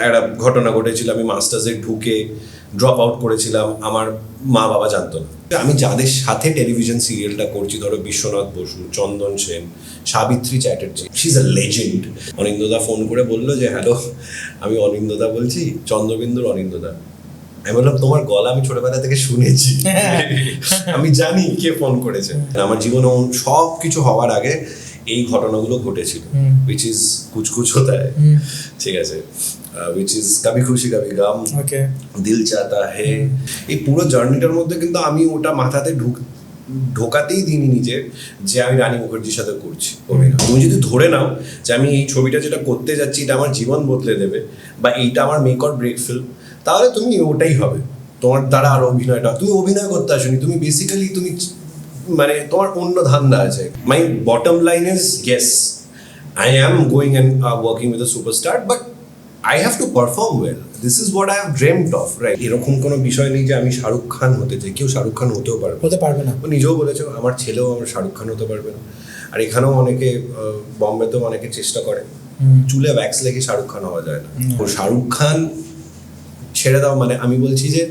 একটা ঘটনা ঘটেছিল, আমি মাস্টার্সে ঢুকে ড্রপ আউট করেছিলাম, আমার মা বাবা জানতো না। আমি যাদের সাথে টেলিভিশন সিরিয়ালটা করছি, ধরো Biswanath Basu, Chandan Sen, Savitri Chatterjee, she is a legend. অনিন্দদা ফোন করে বললো যে হ্যালো, আমি অনিন্দদা বলছি, চন্দ্রবিন্দুর অনিন্দদা। আমি বললাম তোমার গলা আমি ছোটবেলা থেকে শুনেছি, আমি জানি কে ফোন করেছে। আমার জীবনে সব কিছু হওয়ার আগে এই ঘটনাগুলো ঘটেছিল, which is কুছ কুছ হোতা হ্যায়, ঠিক আছে, which is কবি খুশি কবি গম, দিল চাহতা হে। এই পুরো জার্নিটার মধ্যে কিন্তু আমি ওটা মাথাতে ঢোকাতেই দিইনি নিজের যে আমি রানী মুখার্জির সাথে করছি অভিনয়। তুমি যদি ধরে নাও যে আমি এই ছবিটা যেটা করতে যাচ্ছি এটা আমার জীবন বদলে দেবে বা এইটা আমার মেক অর ব্রেক ফিল্ম, তাহলে তুমি ওটাই হবে, তোমার দ্বারা আর অভিনয়টা, তুমি অভিনয় করতে আসনি, তুমি বেসিক্যালি তুমি মানে তোমার অন্য ধান্দা আছে। My bottom line is yes, I am going and working with a superstar, but I have to perform well. This is what I have dreamt of, right? এরকম কোনো বিষয় নেই যে আমি শাহরুখ খান হতে চাই, কেউ শাহরুখ খান হতে পারবে না। ও নিজেও বলেছে আমার ছেলেও আমার শাহরুখ খান হতে পারবে না। আর এখানেও অনেকে, বম্বেতেও অনেকে চেষ্টা করে, চুলে ভ্যাক্স লেগে শাহরুখ খান হওয়া যায় না। ও শাহরুখ খান ছেড়ে দাও, মানে আমি বলছি যে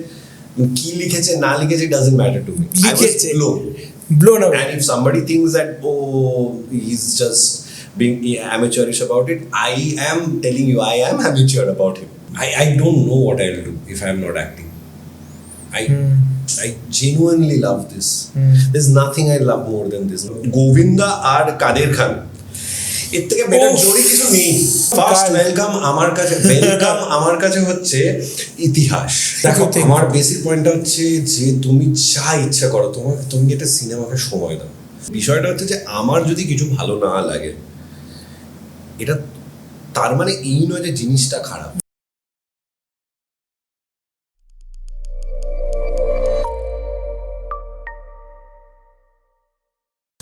কি লিখেছে না লিখেছে doesn't matter to me, I was blown away. And if somebody thinks that he's just being amateurish about it, I am telling you, I am amateur about him. I don't know what I'll do if I'm not acting. I genuinely love this. There's nothing I love more than this. Govinda আর কাদের খান, এর থেকে better জোড়ি কিছু নেই। First welcome আমার কাছে হচ্ছে ইতিহাস। দেখো আমার বেসিক পয়েন্টটা হচ্ছে যে তুমি যা ইচ্ছা করো, তুমি একটা সিনেমাকে সময় দাও। বিষয়টা হচ্ছে যে আমার যদি কিছু ভালো না লাগে, এটা তার মানে এই নয় যে জিনিসটা খারাপ।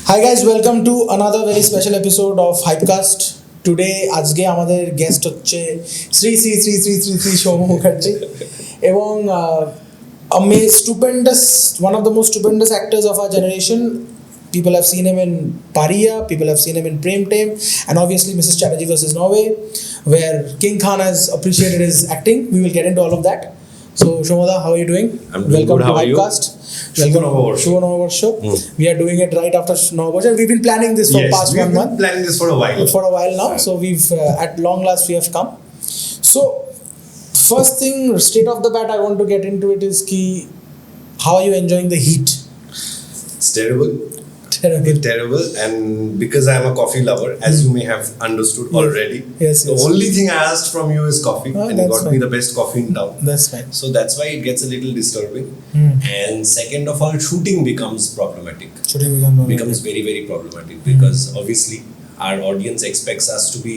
Hi guys, welcome to another very special episode of HypeCast. Today আজকে আমাদের গেস্ট হচ্ছে শ্রী শ্রী শ্রী শ্রী শ্রী শ্রী সৌম্য মুখার্জি এবং one of the most stupendous actors of our generation. People have seen him in Pariya, people have seen him in Prem Time, and obviously Mrs. Chatterjee vs. Norway, where King Khan has appreciated his acting. We will get into all of that. So, Shomoda, how are you doing? I'm doing good. How are you? Welcome to Shubha Novabarsha. We are doing it right after Novabarsha. We've been planning this for past 1 month. We've been planning this for a while now. So we've at long last we have come. So first thing, straight off the bat, I want to get into it is how are you enjoying the heat? It's terrible. And because I am a coffee lover, as you may have understood already, the only thing I asked from you is coffee, and you got me the best coffee in town. That's fine. So that's why it gets a little disturbing. And second of all, shooting becomes problematic. Becomes very, very problematic because obviously our audience expects us to be,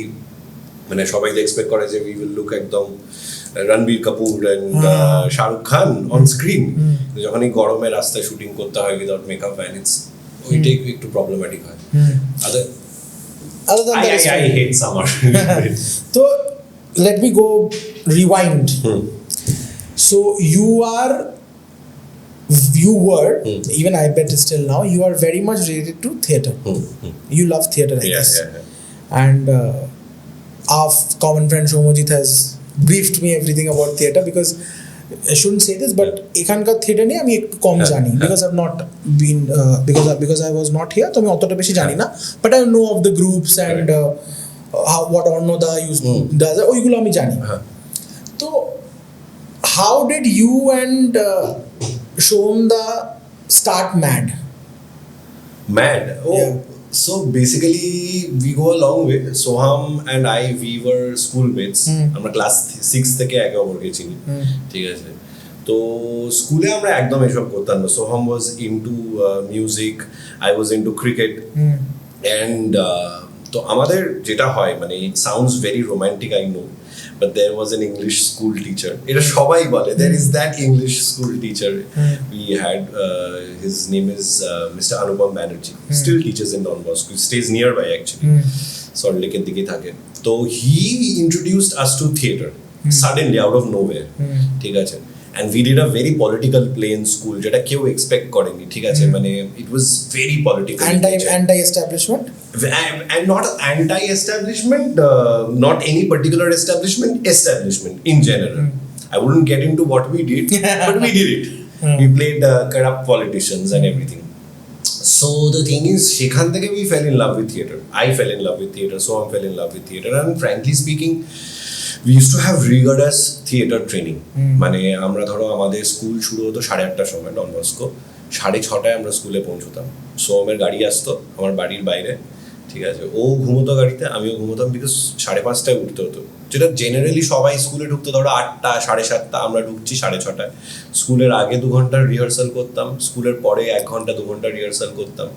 মানে সবাই expect করে যে we will look একদম Ranbir Kapoor and Shah Rukh Khan on screen. যখনই গরমে রাস্তায় shooting করতে হয় without makeup, and ওইটাই একটু প্রবলেম্যাটিক হয়। other than that, I hate summer. So let me go rewind. So you were even I bet still now you are very much related to theatre. You love theatre, I guess. And our common friend Shomojit has briefed me everything about theatre, because I shouldn't say this, but এখানকার theatre নিয়ে আমি একটু কম জানি, because I've not been because I was not here, তো আমি অতটা বেশি জানি না, but I know of the groups and what Ornoda does, ওইগুলো আমি জানি। তো how did you and Shomda start Mad? So basically we go a long way. Soham and I, we were schoolmates. আমরা ক্লাস 6 থেকে একে অপরকে চিনি, ঠিক আছে। তো স্কুলে আমরা একদম এসব করতাম না। Soham was into music, I was into cricket, and তো আমাদের যেটা হয়, মানে it sounds very romantic, I know, but there was an English school teacher. এটা সবাই বলে, there is that English school teacher. We had his name is Mr. Anupam Banerjee. Still teaches in Don Bosco. He stays nearby actually. Salt Lake দিকে থাকে। তো he introduced us to theatre suddenly out of nowhere. ঠিক আছে। and we did a very political play in school যেটা কেউ expect করেনি, ঠিক আছে, মানে it was very political, anti establishment, and not anti-establishment, not any particular establishment in general. I wouldn't get into what we did, but we did it. We played corrupt politicians and everything. So the thing is, সেখান থেকে we fell in love with theatre. I fell in love with theatre, Soham fell in love with theatre, and frankly speaking, we used to have rigorous theatre training. মানে আমরা ধরো আমাদের school শুরু হতো 8:30টার সময়, Don Bosco, 6:30টায় আমরা স্কুলে পৌঁছতাম। সোহমের গাড়ি আসতো আমার বাড়ির বাইরে, ঠিক আছে, ও ঘুমোতো গাড়িতে, আমিও ঘুমোতাম, বিকজ 5:30টায় উঠতে হতো, যেটা জেনারেলি সবাই স্কুলে ঢুকতো ধরো 8টা 7:30, আমরা ঢুকছি 6:30টায়। স্কুলের আগে 2 ঘন্টার রিহার্সাল করতাম, স্কুলের পরে 1 ঘন্টা 2 ঘন্টা রিহার্সাল করতাম,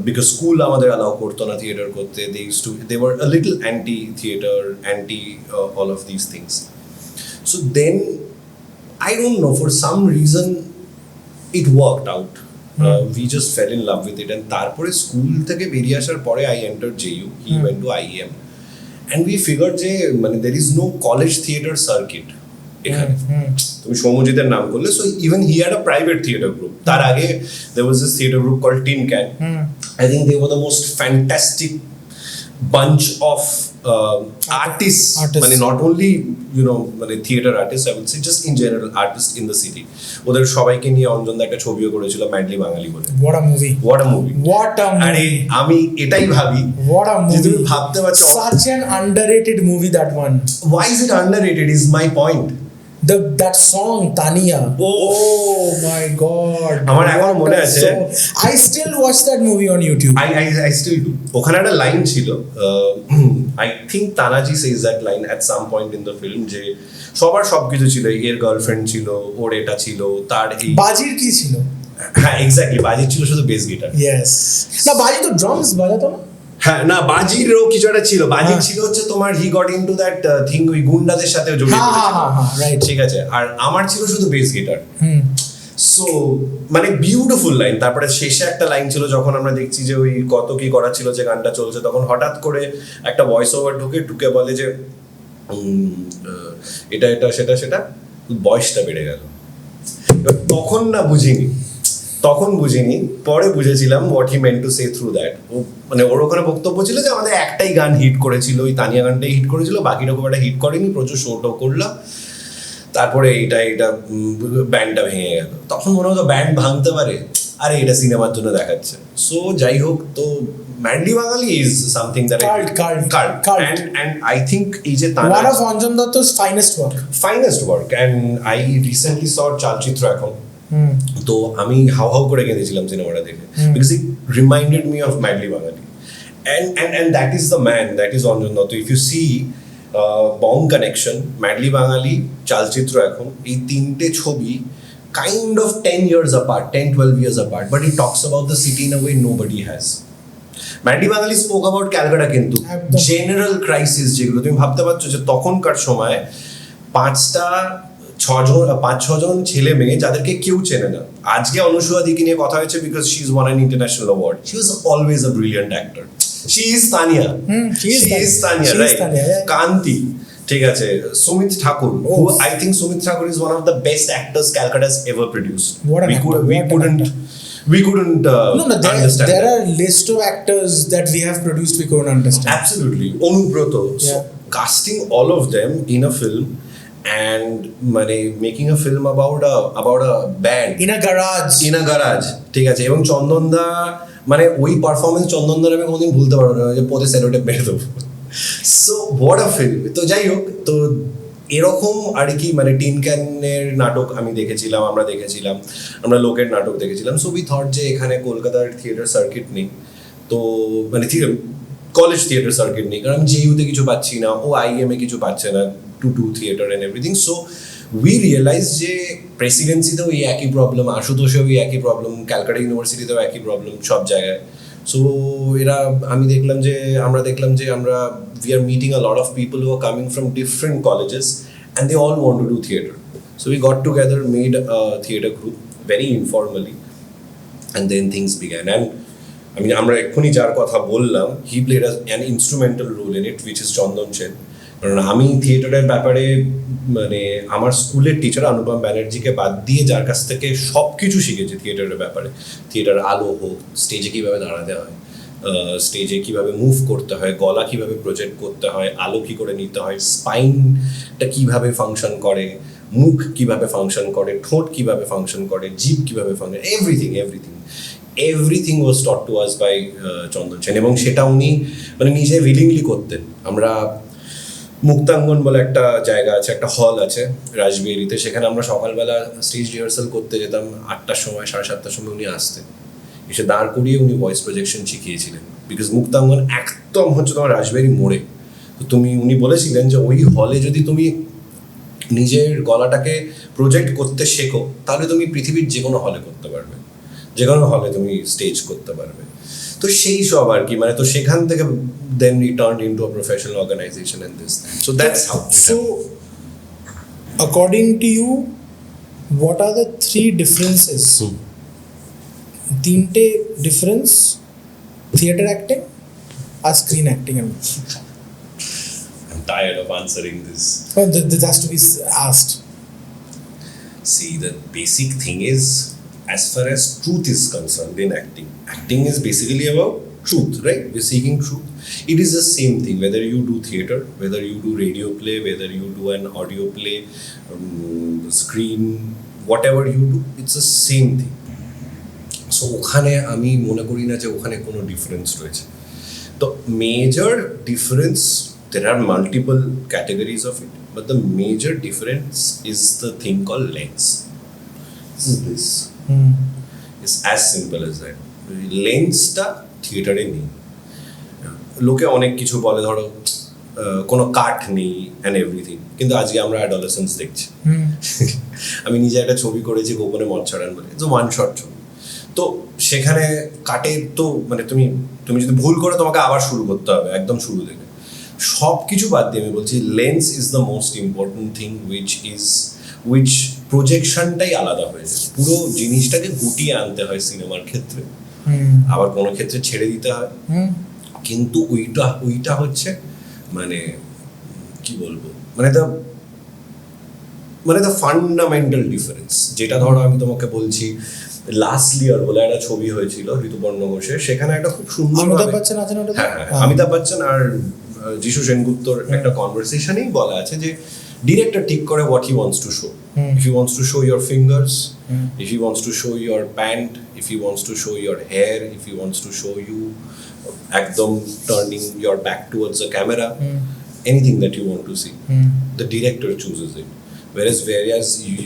বিকজ স্কুল আমাদের অ্যালাউ করতো না থিয়েটার করতে। they were a little anti theater, anti all of these things. So then I don't know, for some reason it worked out. We just fell in love with it, and তারপরে school থেকে বেরিয়ে আসার পরে I entered JU, he went to IEM, and we figured যে মানে there is no college theater circuit এখানে। তুমি সৌম্যজিতের নাম করলে, so even he had a private theater group. তার আগে there was this theater group called Tin Can. I think they were the most fantastic bunch of artists, মানে not only মানে theater artists, I would say just in general artists in the city. ওদের সবাইকে নিয়ে অঞ্জন দা একটা ছবিও করেছিল, madly বাঙালি বলে। what a movie, আরে আমি এটাই ভাবি, what a movie, তুমি ভাবতে পারছো, such an underrated movie, that one. Why is it underrated is my point. That song Tania, oh my god, আমার এখনো মনে আছে, I still watch that movie on YouTube. I still do. ওখানে একটা line ছিল, I think Tanaji says that line at some point in the film, যে সবার সবকিছু ছিল, এর গার্লফ্রেন্ড ছিল, ওর এটা ছিল, তার এই বাজির কি ছিল, হ্যাঁ এক্স্যাক্টলি, বাজির ছিল শুধু বেস গিটার। yes, না বাজি তো ড্রামস বাজাতো না, হ্যাঁ না বাজিরও কিছু একটা ছিল, বাজির ছিল হচ্ছে তোমার he got into that thing, ওই গুন্ডাদের সাথে জড়িয়ে পড়েছিল, ঠিক আছে, আর আমার ছিল শুধু বেস গিটার। সো মানে বিউটিফুল লাইন। তারপরে শেষে একটা লাইন ছিল, যখন আমরা দেখছি যে ওই কত কি করা ছিল, যে গানটা চলছে, তখন হঠাৎ করে একটা ভয়েস ওভার ঢুকে বলে যে এটা এটা সেটা সেটা, বয়সটা বেড়ে গেল। তখন না বুঝিনি, পরে বুঝেছিলাম what he meant to say through that. মানে ওর ওখানে বক্তব্য ছিল যে আমাদের একটাই গান হিট করেছিল, ওই তানিয়া গানটাই হিট করেছিল, বাকিটা খুব একটা হিট করেনি, প্রচুর শোটাও করলাম, তারপরে এইটা ব্যান্ডটা ভেঙে গেল। তখন মনে হতো ব্যান্ড ভাঙতে পারে, আরে এটা সিনেমার জন্য দেখাচ্ছে। সো যাই হোক, তো madly Bangalee is something that cult, and I think এই যে one of Anjan দত্ত's finest work, and I recently saw চালচিত্র এখন, তো আমি হাউ করে কেঁদেছিলাম সিনেমাটা দেখে, because it reminded me of Madly Bangali, and that is the man, that is Anjan Dutt. If you see Bong Connection, Madly Bangali, Chalchitra এখন, এই তিনটে ছবি kind of 10 years apart, 10-12 years apart, but it talks about the city in a way nobody has. Madly Bangalee spoke about Calcutta, কিন্তু general crisis যেগুলো তুমি ভাবতে পারছো, যে তখনকার সময় 5-6জন ছেলে মেয়ে যাদেরকে কেউ চেনে না। আজকে অনুসুয়াদিকে নিয়ে কথা হয়েছে, because she is won an international award, she was always a brilliant actor, she is Tania, right, Kanti, ঠিক আছে, সুমিত ঠাকুর, who I think Sumit Thakur is one of the best actors Calcutta has ever produced. We couldn't understand there that. are list of actors that we have produced we couldn't understand. Absolutely. Onubroto. So casting all of them in a film and making a film about a band in a garage, ঠিক আছে, এবং চন্দনদা, মানে ওই performance চন্দনদার আমি কোনোদিন ভুলতে পারবো না, যে পথে সেলোটেপ মেরে দেবো। So what a film. তো যাই হোক, তো এরকম আর কি, মানে টিন ক্যানের নাটক আমরা দেখেছিলাম, আমরা লোকের নাটক দেখেছিলাম। সো উই থট যে এখানে কলকাতার থিয়েটার সার্কিট নেই, তো মানে কলেজ থিয়েটার সার্কিট নেই, কারণ জেইউতে কিছু পাচ্ছি না, ও আইএমএ কিছু পাচ্ছে না to theatre and everything. So we realise যে প্রেসিডেন্সিতেও এই একই প্রবলেম, আশুতোষেও এই একই প্রবলেম, ক্যালকাটা ইউনিভার্সিটিতেও একই প্রবলেম, সব জায়গায়। সো আমরা দেখলাম যে আমরা we are meeting a lot of people who are coming from different colleges and they all want to do theatre. So we got together, made a theatre group very informally, and then things began. And I mean, আমরা এক্ষুনি যার কথা বললাম, he played an instrumental role in it, which is Chandan Chen. কারণ আমি থিয়েটারের ব্যাপারে মানে আমার স্কুলের টিচার অনুপম ব্যানার্জিকে বাদ দিয়ে যার কাছ থেকে সব কিছু শিখেছি থিয়েটারের ব্যাপারে, থিয়েটার আলো হোক, স্টেজে কীভাবে দাঁড়াতে হয়, স্টেজে কীভাবে মুভ করতে হয়, গলা কীভাবে প্রজেক্ট করতে হয়, আলো কী করে নিতে হয়, স্পাইনটা কীভাবে ফাংশন করে, মুখ কীভাবে ফাংশন করে, ঠোঁট কীভাবে ফাংশন করে, জিভ কীভাবে function, everything was taught to us by Chandan Sen. এবং সেটা উনি মানে নিজে উইলিংলি করতেন। আমরা মুক্তাঙ্গন বলে একটা জায়গা আছে, একটা হল আছে রাজবিহারিতে, সেখানে আমরা সকালবেলা স্টেজ রিহার্সাল করতে যেতাম 8টার সময়, 7:30টার সময় উনি আসতেন, এসে দাঁড় করিয়ে উনি ভয়েস প্রজেকশন শিখিয়েছিলেন। বিকজ মুক্তাঙ্গন একদম হচ্ছে তোমার রাজবিহারি মোড়ে। তো উনি বলেছিলেন যে ওই হলে যদি তুমি নিজের গলাটাকে প্রজেক্ট করতে শেখো তাহলে তুমি পৃথিবীর যে কোনো হলে করতে পারবে, যে কোনো হলে তুমি স্টেজ করতে পারবে। তো সেই সব আর কি, মানে তো সেখান থেকে then we turned into a professional organization and this. So that's how. So, according to you, what are the 3 differences? 3 difference theatre acting or screen acting? I'm tired of answering this. Oh, this has to be asked. See, the basic thing is, as far as truth is concerned in acting is basically about truth, right? We're seeking truth. It is the same thing whether you do theater, whether you do radio play, whether you do an audio play, screen, whatever you do, it's the same thing. So ওখানে আমি মনে করি না যে ওখানে কোনো difference রয়েছে। তো major difference, there are multiple categories of it, but the major difference is the thing called lens. This is as simple as that. লেন্সটা থিয়েটারে নেই। লোকে অনেক কিছু বলে, ধরো কোনো কাট নেই অ্যান্ড এভরিথিং, কিন্তু আজকে আমরা অ্যাডোলেসেন্স দেখছি। আমি নিজে একটা ছবি করেছি গোপনে মদ ছড়ান বলে, তো 1 শট ছবি। তো সেখানে কাটে তো মানে তুমি যদি ভুল করে তোমাকে আবার শুরু করতে হবে একদম শুরু থেকে। সব কিছু বাদ দিয়ে আমি বলছি lens is the most important thing, which প্রজেকশনটাই আলাদা হয়ে যায়। পুরো জিনিসটাকে গুটিয়ে আনতে হয় সিনেমার ক্ষেত্রে, আবার কোনো ক্ষেত্রে ছেড়ে দিতে হয়। কিন্তু ওইটা হচ্ছে মানে কি বলবো, মানে দ্য ফান্ডামেন্টাল ডিফারেন্স। যেটা ধরো আমি তোমাকে বলছি লাস্ট ইয়ার বলে একটা ছবি হয়েছিল ঋতুপর্ণ ঘোষের, সেখানে একটা খুব সুন্দর অমিতাভ বচ্চন আর যিশু সেনগুপ্তর একটা কনভারসেশনেই বলা আছে যে ডিরেক্টর ঠিক করে what he wants to show. If he wants to show your fingers, if he wants to show your pant, if he wants to show your hair, if he wants to show you একদম turning your back towards the camera, anything that you want to see, the director chooses it. Whereas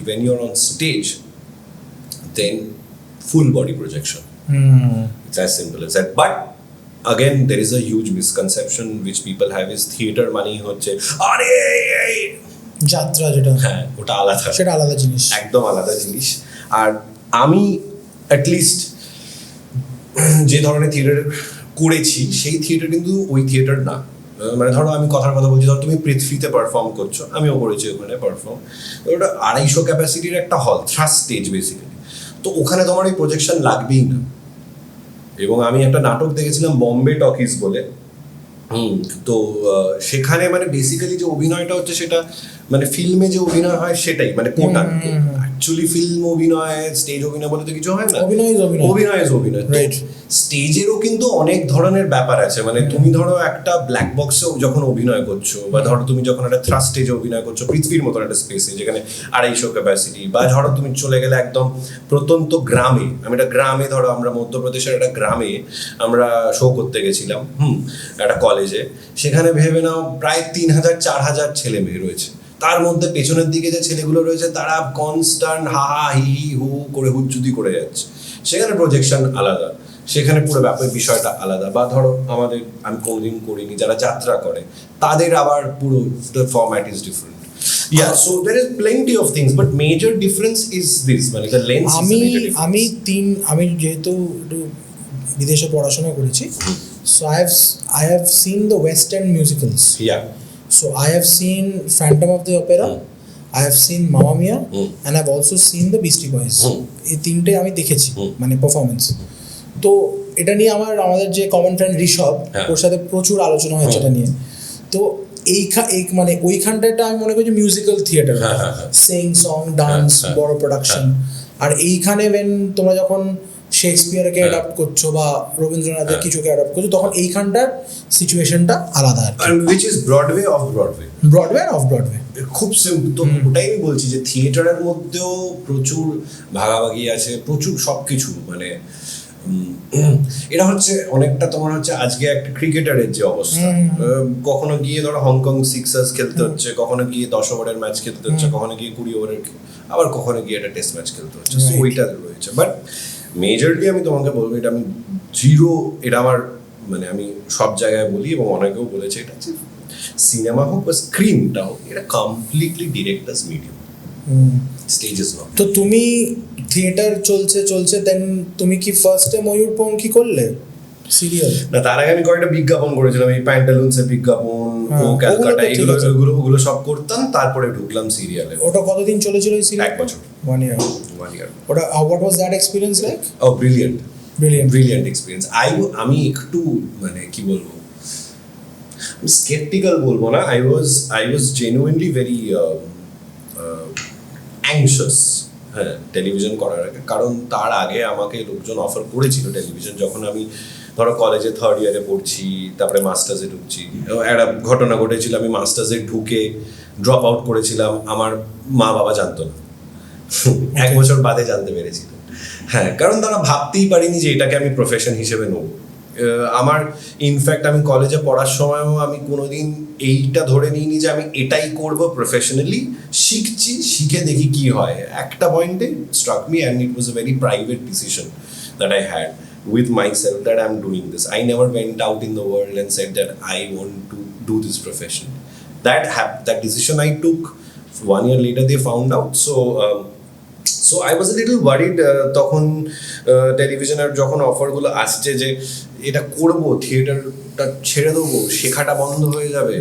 when you're on stage, then full body projection. It's as simple as that. But again, there is a huge misconception which people have is theater money হচ্ছে আরে যাত্রা, যেটা হ্যাঁ ওটা আলাদা, সেটা আলাদা জিনিস, একদম আলাদা জিনিস। আর আমি অ্যাটলিস্ট যে ধরনের থিয়েটার করেছি সেই থিয়েটার কিন্তু ওই থিয়েটার না। মানে ধরো আমি কথার কথা বলছি, ধরো তুমি পৃথ্বীতে পারফর্ম করছো, আমিও করেছি ওখানে পারফর্ম। ওটা 250 ক্যাপাসিটির একটা হল, থ্রাস্ট স্টেজ বেসিক্যালি। তো ওখানে তোমার ওই প্রজেকশন লাগবেই না। এবং আমি একটা নাটক দেখেছিলাম বম্বে টকিজ বলে, তো সেখানে মানে বেসিক্যালি যে অভিনয়টা হচ্ছে সেটা মানে ফিল্মে যে অভিনয় হয় সেটাই, মানে কোটা অ্যাকচুয়ালি ফিল্ম অভিনয় স্টেজ অভিনয় বলে তো কিছু হয় না, অভিনয়। স্টেজেরও কিন্তু অনেক ধরনের ব্যাপার আছে। মানে তুমি ধরো একটা ব্ল্যাক বক্সেও যখন অভিনয় করছো, বা ধরো তুমি যখন একটা থ্রাস্ট স্টেজে অভিনয় করছো পৃথিবীর মতন একটা স্পেসে যেখানে 250 ক্যাপাসিটি, বা ধরো তুমি চলে গেলে একদম প্রত্যন্ত গ্রামে, আমি একটা গ্রামে, ধরো আমরা মধ্যপ্রদেশের একটা গ্রামে আমরা শো করতে গেছিলাম একটা কলেজে, সেখানে ভেবে নাও প্রায় 3000-4000 ছেলে মেয়ে রয়েছে। তার মধ্যে পেছনের দিকে যে ছেলেগুলো রয়েছে তারা কনস্ট্যান্ট হা হা হি হি হু করে হুজ্জুদি করে যাচ্ছে। সেখানে প্রজেকশন আলাদা, সেখানে পুরো ব্যাপার বিষয়টা আলাদা। বা ধরো আমাদের, আমি কোনোদিন করিনি, যারা যাত্রা করে তাদের আবার পুরো the format is different. Yeah, so there is plenty of things, but major difference is this, মানে the lens is the major difference. আমি যেহেতু বিদেশে পড়াশোনা করেছি, so I have seen the West End musicals. Yeah. So I have seen Phantom of the Opera, I have seen Mamma Mia, and I've also seen the Beastie Boys. এই 3টে আমি দেখেছি মানে পারফরমেন্স। তো এটা নিয়ে আমাদের যে কমন ফ্রেন্ড ঋষভ, ওর সাথে প্রচুর আলোচনা হয়েছে এটা নিয়ে। তো মানে ওইখানটা আমি মনে করি musical theatre, Singh song dance বড় প্রোডাকশন। আর এইখানে when তোমরা যখন শেক্সপিয়ারকে অ্যাডাপ্ট করছো বা রবীন্দ্রনাথের কিছুকে অ্যাডাপ্ট করছো, তখন এইখানটার সিচুয়েশনটা আলাদা আর কি। which is Broadway off Broadway আর অফ ব্রডওয়ে খুব সিম্পল। তো ওটাই আমি বলছি যে থিয়েটারের মধ্যেও প্রচুর ভাগাভাগি আছে, প্রচুর সবকিছু। মানে এটা হচ্ছে অনেকটা তোমার হচ্ছে আজকে একটা ক্রিকেটারের যে অবস্থা, কখনো গিয়ে ধরো হংকং সিক্সার্স খেলতে হচ্ছে, কখনো গিয়ে 10 ওভারের ম্যাচ খেলতে হচ্ছে, কখনো গিয়ে 20 ওভারের, আবার কখনো গিয়ে একটা টেস্ট ম্যাচ খেলতে হচ্ছে। সো ওইটা রয়েছে। বাট মেজরলি আমি তোমাকে বলবো, এটা আমি জিরো, এটা আমার মানে আমি সব জায়গায় বলি এবং অনেকেও বলেছে, এটা হচ্ছে সিনেমা হোক বা স্ক্রিনটা হোক, এটা completely directors medium, stages not. তো তুমি থিয়েটার চলছে দেন তুমি কি ফার্স্টে ময়ূরপঙ্খী করলে সিরিয়াল? না, তার আগে আমি কয়েকটা বিজ্ঞাপন করেছিলাম, এই প্যান্টালুন্সের বিজ্ঞাপন, ও ক্যালকাটা, এগুলো সব করতাম। তারপরে ঢুকলাম সিরিয়ালে। ওটা কতদিন চলেছিল এই সিরিয়াল? 1 বছর। 1 year। ওটা what was that experience like? Oh, brilliant experience. আমি একটু মানে কি বলবো, skeptical বলবো না, I was genuinely very anxious হ্যাঁ টেলিভিশন করার আগে। কারণ তার আগে আমাকে লোকজন অফার করেছিল টেলিভিশন, যখন আমি ধরো কলেজে 3rd ইয়ারে পড়ছি, তারপরে মাস্টার্সে ঢুকছি। একটা ঘটনা ঘটেছিল, আমি মাস্টার্সে ঢুকে ড্রপ আউট করেছিলাম, আমার মা বাবা জানতো না, 1 বছর বাদে জানতে পেরেছিল। হ্যাঁ, কারণ তারা ভাবতেই পারিনি যে এটাকে আমি প্রফেশন হিসেবে নেব। আমার ইনফ্যাক্ট আমি কলেজে পড়ার সময়ও আমি কোনোদিন এইটা ধরে নিইনি যে আমি এটাই করব প্রফেশনালি। শিখে দেখি কি হয়। একটা পয়েন্টে struck me and it was a very private decision that I had with myself that I'm doing this. I never went out in the world and said that I want to do this profession. That decision I took. 1 year later they found out. So I was a little worried তখন টেলিভিশনের যখন অফারগুলো আসছে যে এটা করব, থিয়েটারটা ছেড়ে দেবো, শেখাটা বন্ধ হয়ে যাবে।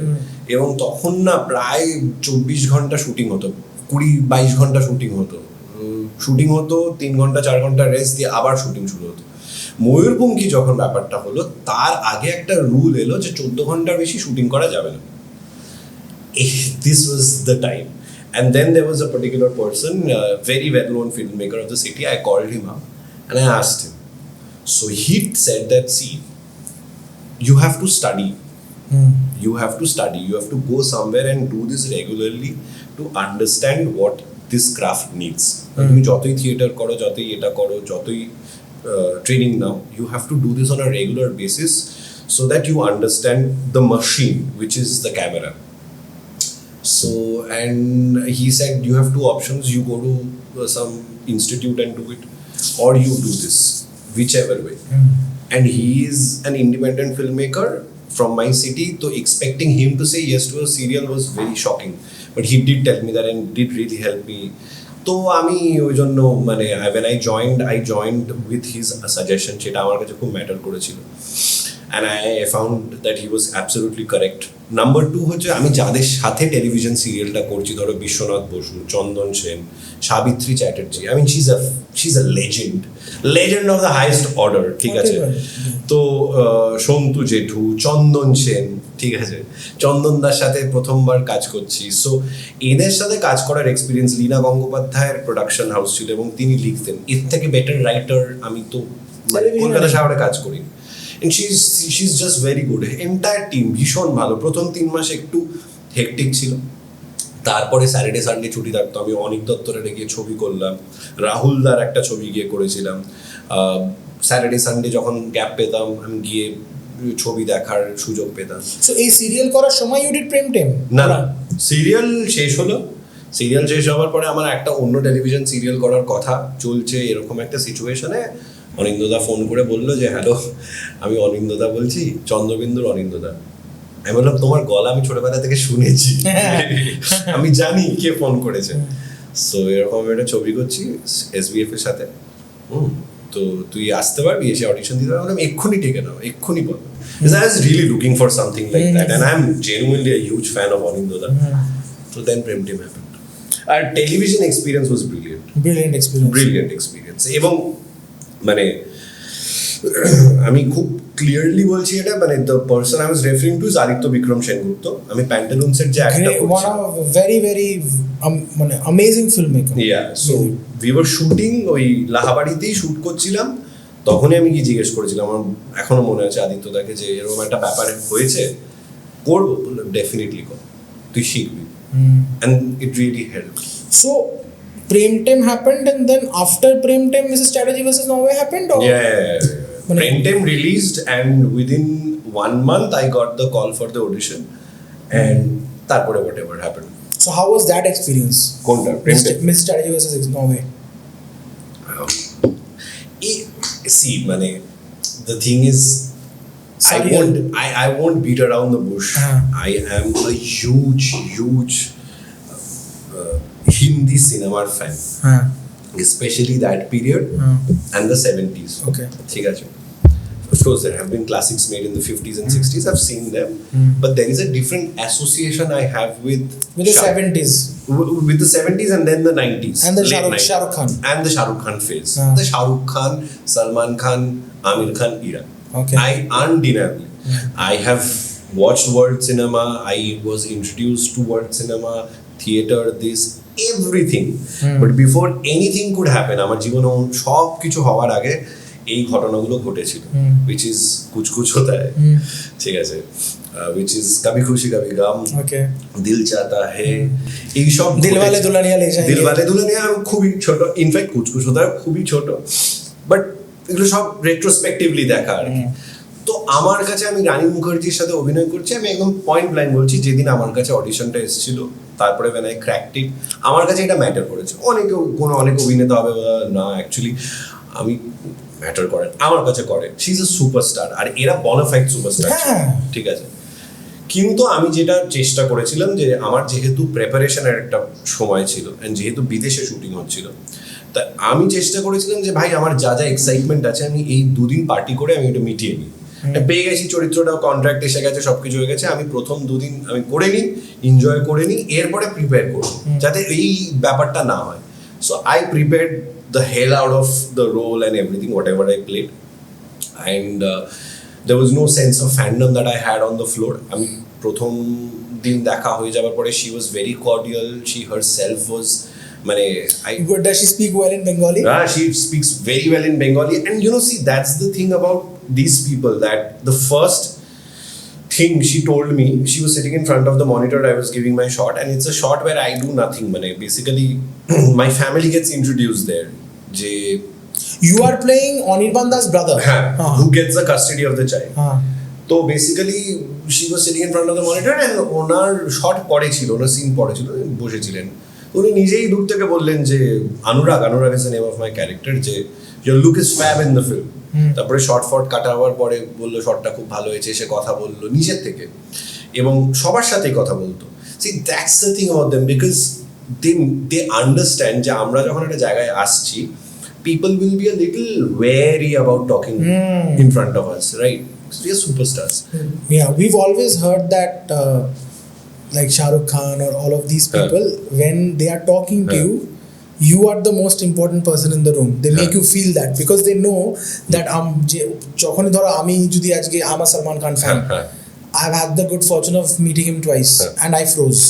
এবং তখন না প্রায় 24 ঘন্টা শুটিং হতো, 20-22 ঘন্টা শুটিং হতো, 3 ঘন্টা 4 ঘন্টা রেস্ট দিয়ে আবার শুটিং শুরু হতো। ময়ূরপঙ্খী যখন ব্যাপারটা হলো, তার আগে একটা রুল এলো যে 14 ঘন্টার বেশি শুটিং করা যাবে না। This was the time. And then there was a particular person, very well-known filmmaker of the city. I called him up and I asked him. So he said that, see, you have to study. You have to study. You have to go somewhere and do this regularly to understand what this craft needs. তুমি যতই theatre করো, যতই এটা করো, যতই training now, you have to do this on a regular basis so that you understand the machine, which is the camera. So, and he said you have 2 options. You go to some institute and do it, or you do this, whichever way. And he is an independent filmmaker from my city, so expecting him to say yes to a serial was very shocking. But he did tell me that and did really help me. তো আমি ওই জন্য মানে when I joined with his suggestion, সেটা আমার কাছে খুব matter করেছিল। And I found that he was absolutely correct. Number 2 হচ্ছে আমি যাদের সাথে টেলিভিশন সিরিয়ালটা করছি, ধরো Biswanath Basu, Chandan Sen, Savitri Chatterjee, I mean she's a legend of the highest order, ঠিক আছে। তো সন্তু জেঠু, চন্দন সেন, ঠিক আছে, চন্দনদার সাথে প্রথমবার কাজ করছি। সো এদের সাথে কাজ করার এক্সপিরিয়েন্স, লীনা গঙ্গোপাধ্যায়ের প্রোডাকশন হাউস ছিল এবং তিনি লিখতেন। এর থেকে বেটার রাইটার আমি তো কলকাতা শহরে কাজ করি। And she's just very good. Entire team ভীষণ ভালো। প্রথম 3 মাস একটু হেকটিক ছিল, তারপরে স্যাটারডে সানডে ছুটি থাকতো। আমি অনিক দত্তরে গিয়ে ছবি করলাম, রাহুলদার একটা ছবি গিয়ে করেছিলাম। স্যাটারডে সানডে যখন গ্যাপ পেতাম, আমি গিয়ে ছবি দেখার সুযোগ পেতাম। সো এই সিরিয়াল করার সময় ইউ ডিড প্রেম টেম? না, সিরিয়াল শেষ হলো। সিরিয়াল শেষ হওয়ার পরে আমার একটা অন্য টেলিভিশন সিরিয়াল করার কথা চলছে। এরকম একটা সিচুয়েশনে অনিন্দদা ফোন করে বললো যে হ্যালো, আমি অনিন্দদা বলছি, চন্দ্রবিন্দুর অনিন্দদা। আমি বললাম তোমার গলা আমি ছোটবেলা থেকে শুনেছি, আমি জানি কে ফোন করেছে। সো এরকম একটা ছবি করছি SBF এর সাথে, তো তুই আসতে পারবি, এসে অডিশন দিতে পারবি? এক্ষুনি ডেকে নাও, এক্ষুনি বল। I was really looking for something like that, and I'm genuinely a huge fan of অনিন্দদা. So then Prem Team happened. Our television experience was brilliant experience. এবং মানে আমি খুব ক্লিয়ারলি বলছি এটা, মানে the person I was referring to is Aditya Vikram Sengupta. আমি প্যান্টালুন্সের যে একটা one of very very মানে amazing filmmaker. So we were shooting ওই লাহাবাড়িতেই শুট করছিলাম, তখনই আমি কি জিজ্ঞেস করেছিলাম, আমার এখনো মনে আছে আদিত্যদাকে, যে এরকম একটা ব্যাপার হয়েছে, করবো? বললাম ডেফিনেটলি কর, তুই শিখবি। And it really help. So Prem Time happened, and then after Prem Time Mrs. Strategy versus Norway happened, or Prem Time released, and within 1 month I got the call for the audition, and তারপরে whatever happened. So how was that experience? কোনটা? Prem Time? Mrs. Strategy versus Norway. See, মানে the thing is, I won't beat around the bush. I am a huge Hindi cinema fan, especially that period and the 70s. Okay. ঠিক আছে. Of course, there have been classics made in the 50s and 60s. I've seen them, but there is a different association I have with the 70s. With the 70s and then the 90s. And the Shah Rukh Khan. And the Shah Rukh Khan phase. The Shah Rukh Khan, Salman Khan, Amir Khan era. Okay. Undeniably. I have watched world cinema. I was introduced to world cinema, theater, this, everything. But before anything could happen, আমার জীবনে সব কিছু হওয়ার আগে এই ঘটনাগুলো ঘটেছিল, which is Kuch Kuch হোতা হ্যায়, ঠিক আছে, which is কবি খুশি কবি গম, দিল চাহতা হ্যায়, এই সব দিলওয়ালে দুলহানিয়া লে যায়েঙ্গে, দিলওয়ালে দুলহানিয়া খুবই ছোট, ইনফ্যাক্ট কুছ কুছ হোতা খুবই ছোট, বাট এগুলো সব রেট্রোস্পেক্টিভলি দেখা আর কি। তো আমার কাছে, আমি রানী মুখার্জির সাথে অভিনয় করছি, আমি একদম পয়েন্ট ব্ল্যাঙ্ক বলছি, যেদিন আমার কাছে অডিশনটা এসেছিল, তারপরে when I cracked it, আমার কাছে এটা ম্যাটার করেছে। অনেক অভিনেতা হবে না, অ্যাকচুয়ালি আমি ম্যাটার করেন, আমার কাছে করে, শি ইজ আ সুপারস্টার, আর এরা বনাফাইড সুপারস্টার, ঠিক আছে। কিন্তু আমি যেটা চেষ্টা করেছিলাম, যে আমার যেহেতু প্রেপারেশনের একটা সময় ছিল, অ্যান্ড যেহেতু বিদেশে শুটিং হচ্ছিল, তা আমি চেষ্টা করেছিলাম যে ভাই আমার যা যা এক্সাইটমেন্ট আছে, আমি এই 2 দিন পার্টি করে আমি এটা মিটিয়ে নিই। পেয়ে গেছি চরিত্রটাও, কন্ট্রাক্ট এসে গেছে, সবকিছু হয়ে গেছে, আমি প্রথম 2 দিন আমি করে নিই, এনজয় করে নিই, এরপরে প্রিপেয়ার করব, যাতে এই ব্যাপারটা না হয়। So I prepared the hell out of the role and everything, whatever I played, and there was no sense of fandom that I had on the floor. আমি প্রথম দিন দেখা হয়ে যাওয়ার পরে she was very cordial, she herself was, মানে does she speak well in Bengali? She speaks very well in Bengali, and you know, see, that's the thing about these people, that the first thing she told me, she was sitting in front of the monitor, I was giving my shot, and it's a shot where I do nothing, মানে basically my family gets introduced there, যে you are playing Anirban Das brother, who gets the custody of the child. তো basically she was sitting in front of the monitor, and owner shot পড়ে ছিল, ওনার scene পড়ে ছিল, বসেছিলেন, উনি নিজেই দূর থেকে বললেন যে Anurag is the name of my character, যে your look is fab in the film. তারপরে শর্ট কাটা হওয়ার পরে বললো শটটা খুব ভালো হয়েছে, সে কথা বললো নিজের থেকে, এবং সবার সাথেই কথা বলতো। See, that's the thing about them, because they understand যে আমরা যখন একটা জায়গায় আসছি, people will be a little wary about talking in front of us, right? We are superstars. Yeah, we've always heard that like Shah Rukh Khan or all of these people, when they are talking to you, you are the most important person in the room. They make you feel that, because they know that যখন ধরো আমি যদি আজকে আমার Salman Khan fan, I've had the good fortune of meeting him twice, and I froze.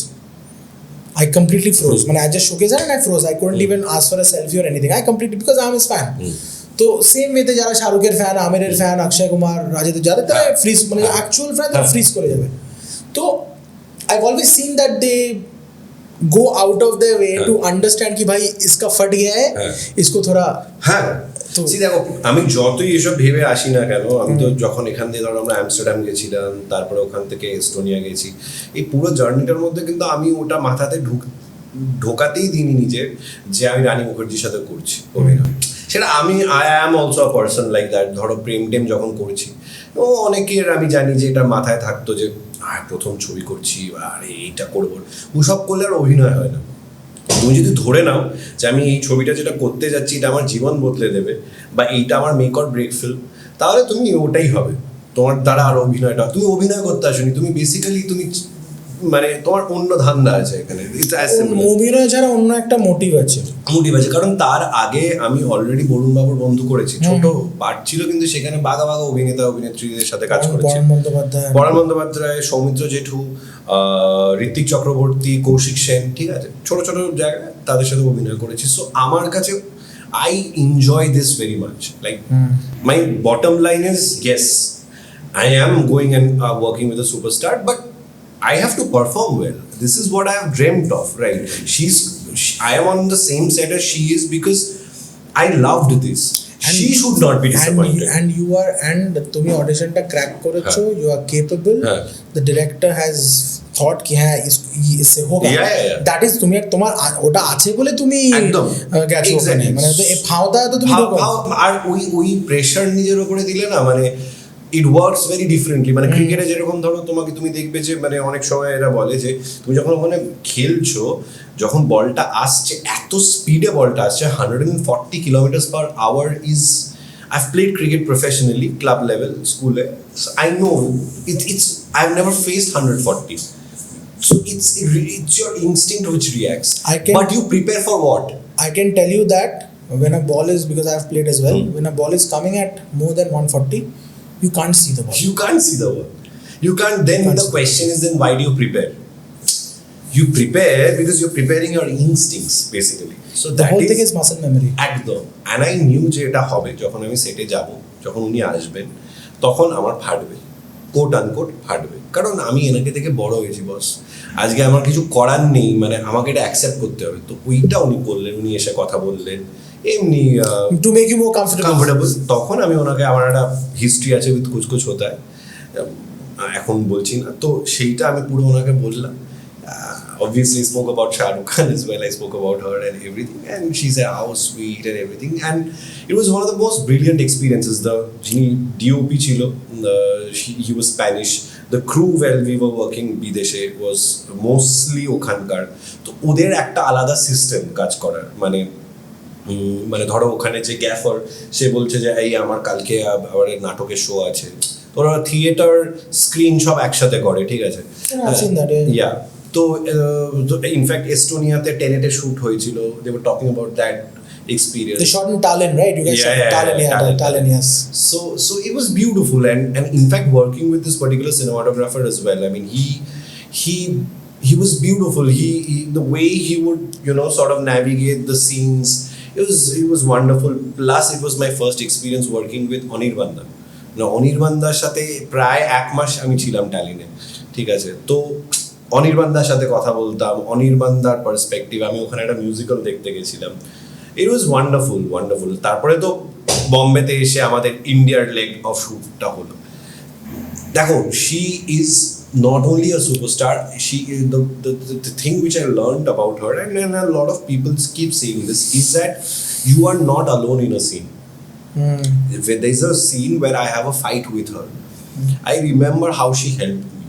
I completely froze. When I just shook his hand and I froze. I couldn't even ask for a selfie or anything. I completely, because I'm his fan. তো same ওয়েতে যারা শাহরুখের fan, আমিরের fan, Akshay Kumar, Rajed, যাদের তারা fridge, মানে actual fan, তারা fridge করে যাবে। তো I've always seen that they go out of their way to understand कि भाई इसका फट गया है, इसको थोड़ा দেখো, আমি যতই এসব ভেবে আসি না কেন, আমি তো যখন এখান থেকে ধরো আমরা আমস্টারডাম গেছিলাম, তারপরে ওখান থেকে এস্টোনিয়া গেছি, এই পুরো জার্নিটার মধ্যে কিন্তু আমি ওটা মাথাতে ঢোকাতেই দিইনি নিজের, যে আমি রানী মুখার্জির সাথে করছি অভিনয়। সেটা I am also a person like that. ধরো প্রেম টেম যখন করছি, অনেকের আমি জানি যে এটা মাথায় থাকতো যে প্রথম ছবি করছি, আরে এইটা করবো, ওসব করলে আর অভিনয় হয় না। তুমি যদি ধরে নাও যে আমি এই ছবিটা যেটা করতে যাচ্ছি এটা আমার জীবন বদলে দেবে, বা এইটা আমার মেক অর ব্রেক ফিল্ম, তাহলে তুমি ওটাই হবে, তোমার দ্বারা আর অভিনয়টা, তুমি অভিনয় করতে আসনি, তুমি বেসিক্যালি তুমি মানে তোমার অন্য ধান্দা আছে এখানে। অভিনয় ছাড়া অন্য একটা মোটিভ আছে। মোটিভ আছে, কারণ তার আগে আমি অলরেডি বরুণ বাবুর বন্ধু করেছি, ছোট পার্ট ছিল কিন্তু সেখানে বাঘা বাঘা অভিনেতা অভিনেত্রীদের সাথে কাজ করেছি, পরাণ বন্দ্যোপাধ্যায়, সৌমিত্র জেঠু, ঋত্বিক চক্রবর্তী, কৌশিক সেন, ঠিক আছে, ছোট ছোট জায়গায় তাদের সাথে অভিনয় করেছি। সো আমার কাছে I enjoy this very much. Like my bottom line is yes, I am going and working with a superstar, but I have to perform well. This is what I have dreamt of, right? I am on the same set as she is because I loved this. And she should not be disappointed. And you are, and তুমি অডিশনটা crack করেছো, you are capable. The director has thought कि हाँ इससे होगा. That is তুমি তোমার ওটা আছে বলে তুমি গেছো ওখানে, মানে তো এই ফাওদা তো তুমি আর ওই প্রেসার নিজের উপরে দিলে না, মানে ইট ওয়ার্কস ভেরি ডিফারেন্টলি। মানে ক্রিকেটে যেরকম ধরো তুমি দেখবে যে মানে অনেক সময় এরা বলে যে তুমি যখন ওখানে খেলছো, যখন বলটা আসছে এত স্পিডে বলটা আসছে 140 km/h is I've played cricket professionally, club level, school level, so I know I've never faced 140. So it's your instinct which reacts. But you prepare for what? I can tell you that when a ball is, because I've played as well, when a ball is coming at more than 140, you can't see the ball. You can't see the ball. You can't. Then the question is, then why do you prepare? You prepare because you're preparing your instincts basically. So the whole thing is muscle memory. একদম. And I knew যে এটা হবে, যখন আমি সেটে যাব, যখন উনি আসবেন, তখন আমার ফাটবে, কোট আনকোট ফাটবে, কারণ আমি এনাকে থেকে বড় হয়েছি বস। আজকে আমার কিছু করার নেই, মানে আমাকে এটা অ্যাকসেপ্ট করতে হবে। তো ওইটা উনি করলেন, উনি এসে কথা বললেন এমনি to make you more comfortable. তখন আমি ওনাকে, আমার একটা হিস্ট্রি আছে উইথ কুছ কুছ হোতা হ্যায়, এখন বলছি না, তো সেইটা আমি পুরো ওনাকে বললাম। Obviously spoke about Shah Rukh Khan as well. I spoke about her and everything, and she said how sweet and everything, and it was one of the most brilliant experiences. The DOP chilo, he was Spanish. The crew while we were working bideshe was mostly okhankar. তো ওদের একটা আলাদা system কাজ করার, মানে ধরো ওখানে যে গ্যাফার, সে বলছে যে এই আমার কালকে আবার নাটকের শো আছে, ওরা থিয়েটার স্ক্রিন সব একসাথে করে, ঠিক আছে, ইয়া। তো ইনফ্যাক্ট এস্টোনিয়াতে টেনেটে শুট হয়েছিল, they were talking about that experience. They shot in Tallinn, right? You guys shot in Tallinn, Tallinn, yes. So it was beautiful, and in fact working with this particular cinematographer as well. I mean, he was beautiful. He the way he would sort of navigate the scenes. It was wonderful. Plus, it was my first experience working with Anirbandha. Anirbandhaর সাথে প্রায় 1 মাস আমি ছিলাম ট্যালিনে, ঠিক আছে। তো অনির্বাণদার সাথে কথা বলতাম, অনির্বাণদার পার্সপেক্টিভ, আমি ওখানে একটা মিউজিক্যাল দেখতে গেছিলাম। ইট ওয়াজ ওয়ান্ডারফুল। তারপরে তো বম্বেতে এসে আমাদের ইন্ডিয়ার লেগ অফ শুটটা হলো। দেখো, she is not only a superstar, she is the thing which I learned about her, and a lot of people keep saying this, is that you are not alone in a scene. If there is a scene where I have a fight with her, I remember how she helped me.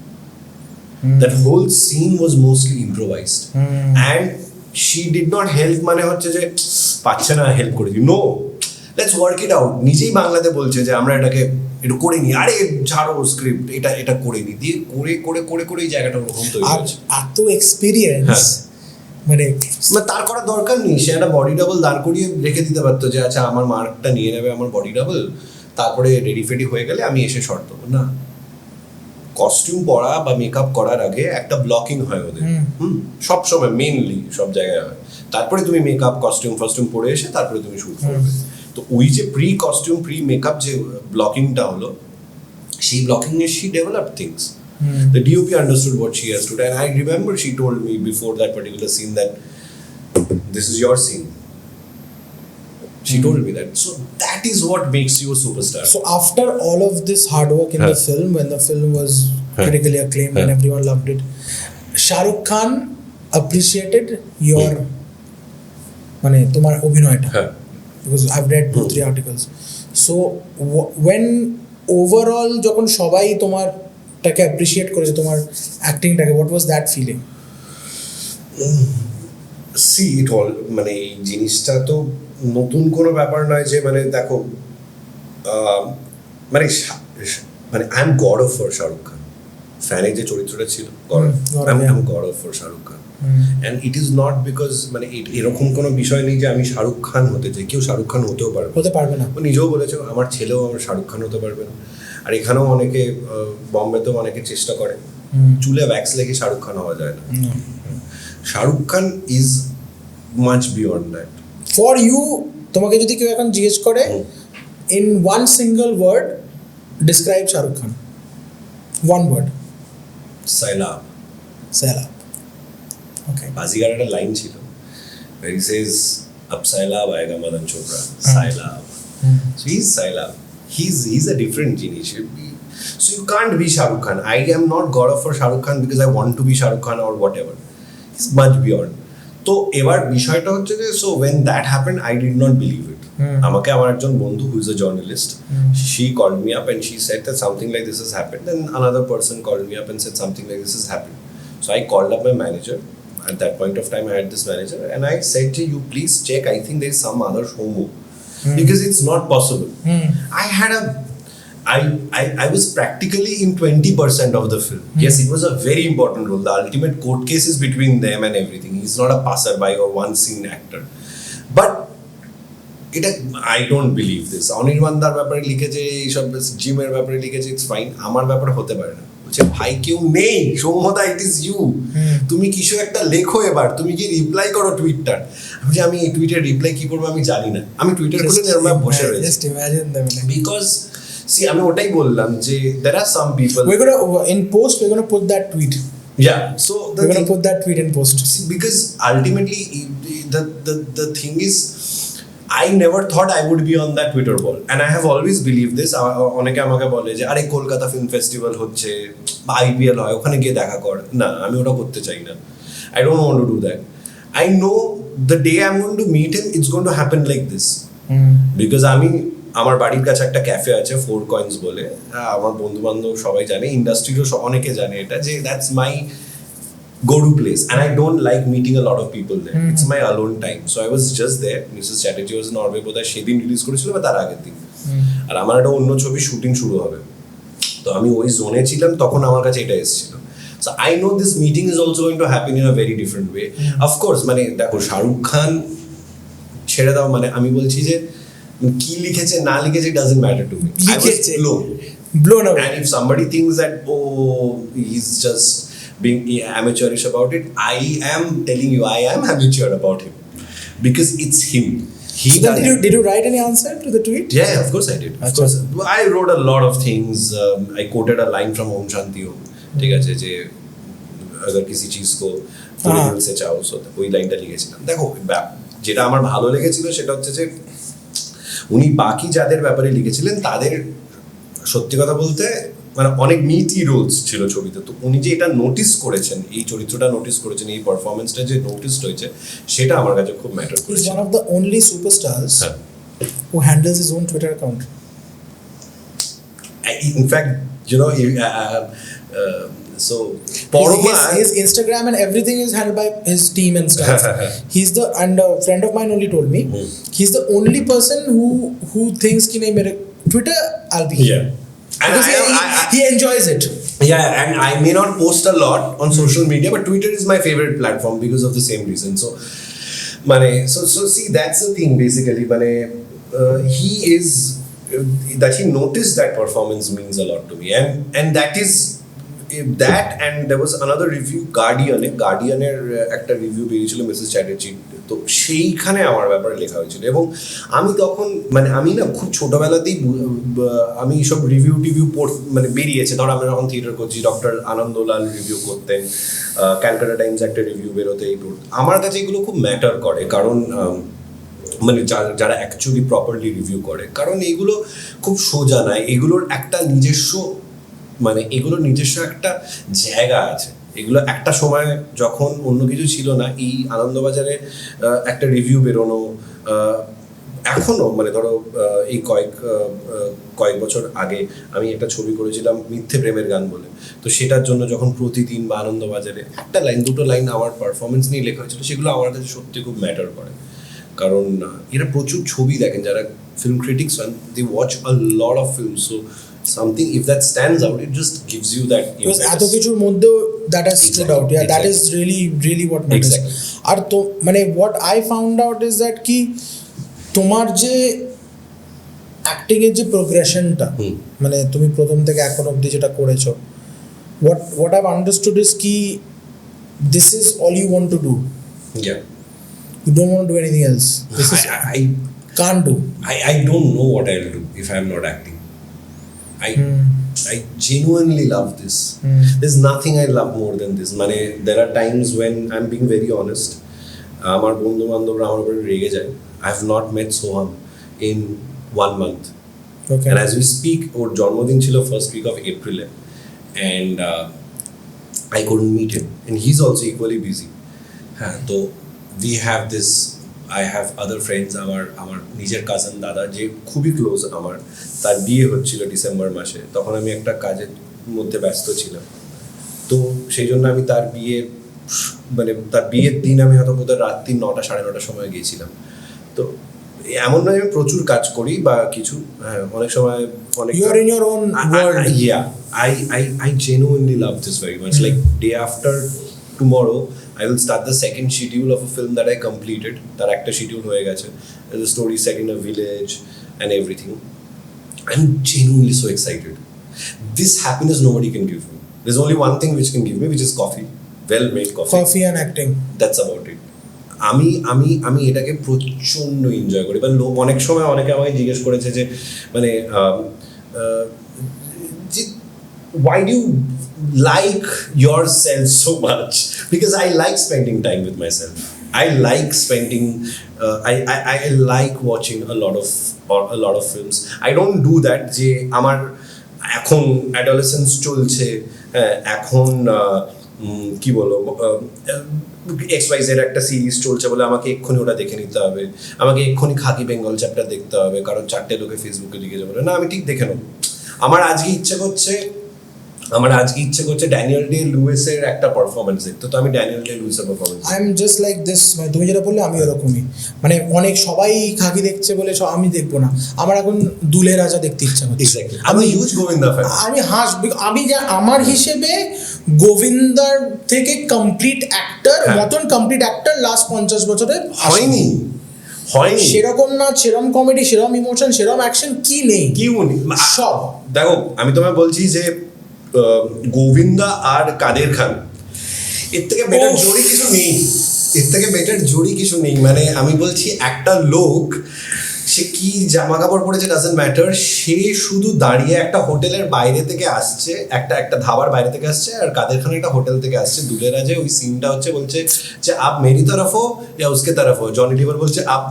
That whole scene was mostly improvised, and she did not help মানে হচ্ছে যে পাচ্ছে না help করে দিই, no, let's work it out. নিজেই বাংলাতে বলছে যে আমরা এটাকে একটু করে নিই, আরে ছাড়ো স্ক্রিপ্ট, এটা করে নিই, দিয়ে করে এই জায়গাটা ওরকম তৈরি হচ্ছে। এত এক্সপিরিয়েন্স, মানে তার করার দরকার নেই, সে একটা বডি ডাবল দাঁড় করিয়ে রেখে দিতে পারতো যে আচ্ছা আমার মার্কটা নিয়ে নেবে আমার বডি ডাবল, তারপরে রেডি ফেডি হয়ে গেলে আমি এসে শর্ট দেবো না। কস্টিউম পরা বা মেকআপ করার আগে একটা ব্লকিং হয় ওদের, সবসময় মেইনলি সব জায়গায় হয়। তারপরে তুমি মেকআপ কস্টিউম পরে এসে তারপরে তুমি শুট করবে। তো ওই যে প্রি কস্টিউম প্রি মেকআপ যে ব্লকিংটা হলো, সেই blocking A she developed things. The DOP understood what she has to do, and I remember she told me before that particular scene that this is your scene. She told me that. So that is what makes you a superstar. So after all of this hard work in the film, when the film was critically acclaimed and everyone loved it, Shah Rukh Khan appreciated your মানে তোমার অভিনয়টা, because I've read 2-3 articles. So when overall যখন সবাই তোমারটাকে appreciate করেছে, তোমার অ্যাক্টিংটাকে, what was that feeling? See it all, মানে এই জিনিসটা তো নতুন কোনো ব্যাপার নয় যে মানে দেখো মানে I am god of for Shahrukh Khan. ফ্যানের যে চরিত্রটা ছিল, I am god of for Shahrukh Khan. And it is not because মানে এরকম কোনো বিষয় নেই যে আমি শাহরুখ খান হতে চাই, কেউ শাহরুখ খান হতে পারবে না। ও নিজেও বলেছে আমার ছেলেও আমার শাহরুখ খান হতে পারবে না। আর এখানেও অনেকে বম্বেতেও অনেকে চেষ্টা করে, চুলে ভ্যাক্স লেগে শাহরুখ খান হওয়া যায় না। Shahrukh Khan is much beyond that. For you, তোমাকে যদি কেউ এখন জিজ্ঞেস করে in one single word describe Shahrukh Khan, one word. সাইলাব। Okay. বাজিগার একটা লাইন ছিল, where he says ab sailab aayega madan chopra sailab. So he's sailab. He's a different genius. So you can't be Shah Rukh Khan. I am not god of for Shah Rukh Khan because I want to be Shah Rukh Khan or whatever. He's much beyond. তো এবার বিষয়টা হচ্ছে যে so when that happened I did not believe it. আমাকে আমার একজন বন্ধু who is a journalist, she called me up and she said that something like this has happened. Then another person called me up and said something like this has happened. So I called up my manager. At that point of time I had this manager and I said to you, please check, I think there is some other homo because it's not possible. I was practically in 20% of the film. Yes, it was a very important role. The ultimate court case is between them and everything. He's not a passerby or one scene actor. But I don't believe this. অনির্বাণদার ব্যাপারে লিখেছে, এইসব জিমের ব্যাপারে লিখেছে, it's fine. আমার ব্যাপারে হতে পারে না। ভাই কেউ নেই, সৌম্যদা, ইট ইজ ইউ। তুমি কিছু একটা লেখো, এবার তুমি কি রিপ্লাই করো টুইটটার। আমি এই টুইটের রিপ্লাই কি করবো আমি জানি না। আমি টুইটার খুলে নির্ময় বসে রয়েছি বিকজ সি আমি ওটাই বললাম যে there are some people we're going to put that tweet. Yeah, so we're going to put that tweet in post because ultimately the thing is I never thought I would be on that Twitter wall and I have always believed this. অনেকে আমাকে বলে যে আরে Kolkata film festival হচ্ছে বা IPL হয়, ওখানে গিয়ে দেখা কর। না, আমি ওটা করতে চাই না। I don't want to do that. I know the day I'm going to meet him it's going to happen like this. Because আমার বাড়ির কাছে একটা ক্যাফে আছে 4 Coins বলে, আমার বন্ধু বান্ধব সবাই জানে, ইন্ডাস্ট্রিরও অনেকে জানে এটা, যে that's my go-to place and I don't like meeting a lot of people there. It's my alone time. So I was just there. Mrs. Chatterjee was in Norway বোধহয় সেদিন রিলিজ করেছিল বা তার আগের দিন, আর আমার একটা অন্য ছবি শুটিং শুরু হবে, তো আমি ওই জোনে ছিলাম, তখন আমার কাছে এটা এসেছিল। So I know this meeting is also going to happen in a very different way. Of course, মানে দেখো শাহরুখ খান ছেড়ে দাও, মানে আমি বলছি যে কি লিখেছে না লিখেছে doesn't matter to me. I was blown away. And if somebody thinks that he's just being amateurish about it, I am telling you I am amateur about him because it's him. So then did you write any answer to the tweet? Yeah, of course I did. Of course I wrote a lot of things. I quoted a line from Om Shanti Om. ঠিক আছে, যে अगर किसी चीज को पूरे दिल से चाहो so ওই লাইনটা লিখেছিলাম। দেখো যেটা আমার ভালো লেগেছিল সেটা হচ্ছে যে উনি বাকি যাদের ব্যাপারে লিখেছিলেন তাদের সত্যি কথা বলতে মানে অনেক মিটি রোলস ছিল ছবিতে, তো উনি যে এটা নোটিস করেছেন, এই চরিত্রটা নোটিস করেছেন, এই পারফরমেন্সটা যে নোটিসড হয়েছে, সেটা আমার কাছে খুব ম্যাটার করেছে। One of the only superstars who handles his own Twitter account. In fact, you know, so his Instagram and everything is handled by his team and stuff. And a friend of mine only told me he's the only person who thinks ki nahi mere Twitter I'll be here. Because he enjoys it. Yeah, and I may not post a lot on social media, but Twitter is my favorite platform because of the same reason. So see, that's the thing basically. He is that he noticed that performance means a lot to me, and that is that. And there was another review, Guardian-এর একটা review বেরিয়েছিল Mrs Chatterjee, তো সেইখানে আমার ব্যাপারে লেখা হয়েছিল। এবং আমি তখন মানে আমি না খুব ছোটবেলাতেই আমি সব রিভিউ মানে বেরিয়েছে, ধরো আমি যখন থিয়েটার করছি, ডক্টর আনন্দলাল রিভিউ করতেন, ক্যালকাটা টাইমস একটা রিভিউ বেরোতে, আমার কাছে এগুলো খুব ম্যাটার করে, কারণ মানে যারা অ্যাকচুয়ালি প্রপারলি রিভিউ করে, কারণ এইগুলো খুব সোজা নয়, এগুলোর একটা নিজস্ব একটা জায়গা আছে। এগুলো একটা সময় যখন অন্য কিছু ছিল না, এই আনন্দবাজারে একটা রিভিউ বেরোনো, এখনও মানে ধরো এই কয়েক বছর আগে আমি একটা ছবি করেছিলাম মিথ্যে প্রেমের গান বলে, তো সেটার জন্য যখন প্রতিদিন বা আনন্দবাজারে একটা লাইন দুটো লাইন আমার পারফরমেন্স নিয়ে লেখা হয়েছিল, সেগুলো আমার কাছে সত্যি খুব ম্যাটার করে, কারণ এরা প্রচুর ছবি দেখেন, যারা ফিল্ম ক্রিটিক্স হন, they watch a lot of film, so something if that stands out, it just gives you that because impetus. এত কিছুর মধ্যেও that has stood out, yeah, that is really what matters. Exactly. আর তো মানে what I found out is that কি তোমার যে acting এর যে প্রোগ্রেশনটা, মানে তুমি প্রথম থেকে এখন অবধি যেটা করেছো, what I've understood is কি this is all you want to do. Yeah. You don't want to do anything else. This is I can't do. I don't know what I'll do if I'm not acting. I genuinely love this. There's nothing I love more than this. Mane, there are times when I'm being very honest. আমার বন্ধু বান্ধবরা আমার উপরে রেগে যায়. I have not met Soham in 1 month. Okay. And as we speak, ওর জন্মদিন ছিল first week of April, and I couldn't meet him, and he's also equally busy. হ্যাঁ, তো we have this. I have other friends, আমার নিজের cousin দাদা যে খুবই close আমার, তার বিয়ে হচ্ছিল ডিসেম্বর মাসে, তখন আমি একটা কাজের মধ্যে ব্যস্ত ছিলাম, তো সেই জন্য আমি তার বিয়ের দিন আমি হয়তো কোথাও রাত্রি 9টা 9:30 সময় গিয়েছিলাম। তো এমন নয় আমি প্রচুর কাজ করি বা কিছু, হ্যাঁ অনেক সময় অনেক You are in your own world. I genuinely love this very much. Like day after tomorrow I will start the second schedule of a film that I completed. That actor schedule hoye geche. The story set in a village and everything. I'm genuinely so excited. This happiness nobody can give me. There's only one thing which can give me, which is coffee. Well made coffee. Coffee and acting. That's about it. আমি এটাকে প্রচন্ড enjoy করি। অনেক সময় অনেকে আমাকে জিজ্ঞেস করেছে যে মানে why do you like yourself so much? Because I like spending time with myself. I like spending I like watching a lot of films. I don't do that যে আমার এখন অ্যাডোলেসেন্স চলছে, এখন কি বলবো XYZ একটা সিরিজ চলছে বলে আমাকে এক্ষুনি ওটা দেখে নিতে হবে, আমাকে এক্ষুনি খাকি বেঙ্গল চ্যাপ্টার দেখতে হবে কারণ 4টে লোকে ফেসবুকে লিখে যাবে, না আমি ঠিক দেখে নেব। আমার আজকে ইচ্ছে করছে ড্যানিয়েল ডে লুইসের একটা পারফরমেন্স দেখতে, তো আমি ড্যানিয়েল ডে লুইসের performance I am just like this. মানে তুমি যেটা বললে আমি ওরকমই, মানে অনেক সবাই খাকি দেখছে বলে আমি দেখবো না, আমার এখন দুলে রাজা দেখতে ইচ্ছা করছে। আমি হিউজ গোবিন্দা ফ্যান। আমি যা আমার হিসেবে গোবিন্দার থেকে কমপ্লিট অ্যাক্টর মতন কমপ্লিট অ্যাক্টর লাস্ট 50 বছরে হয়নি। সেরকম না, সেরম কমেডি, সেরম ইমোশন, সেরম অ্যাকশন কি নেই, সব। দেখো আমি তোমায় বলছি যে গোবিন্দা আর কাদের খান এর থেকে বেটার জোড়ি কিছু নেই। মানে আমি বলছি একটা লোক সে কি জামা কাপড় পরেছে ডাজন্ট ম্যাটার, সে শুধু দাঁড়িয়ে একটা হোটেলের বাইরে থেকে আসছে, একটা ধাবার বাইরে থেকে আসছে, আর কাদের খান একটা হোটেল থেকে আসছে। দুলে রাজে ওই সিনটা হচ্ছে বলছে যে আপ মেরি তরফ হো ইয়া উসকে তরফ হো, জনি লিভার বলছে আপ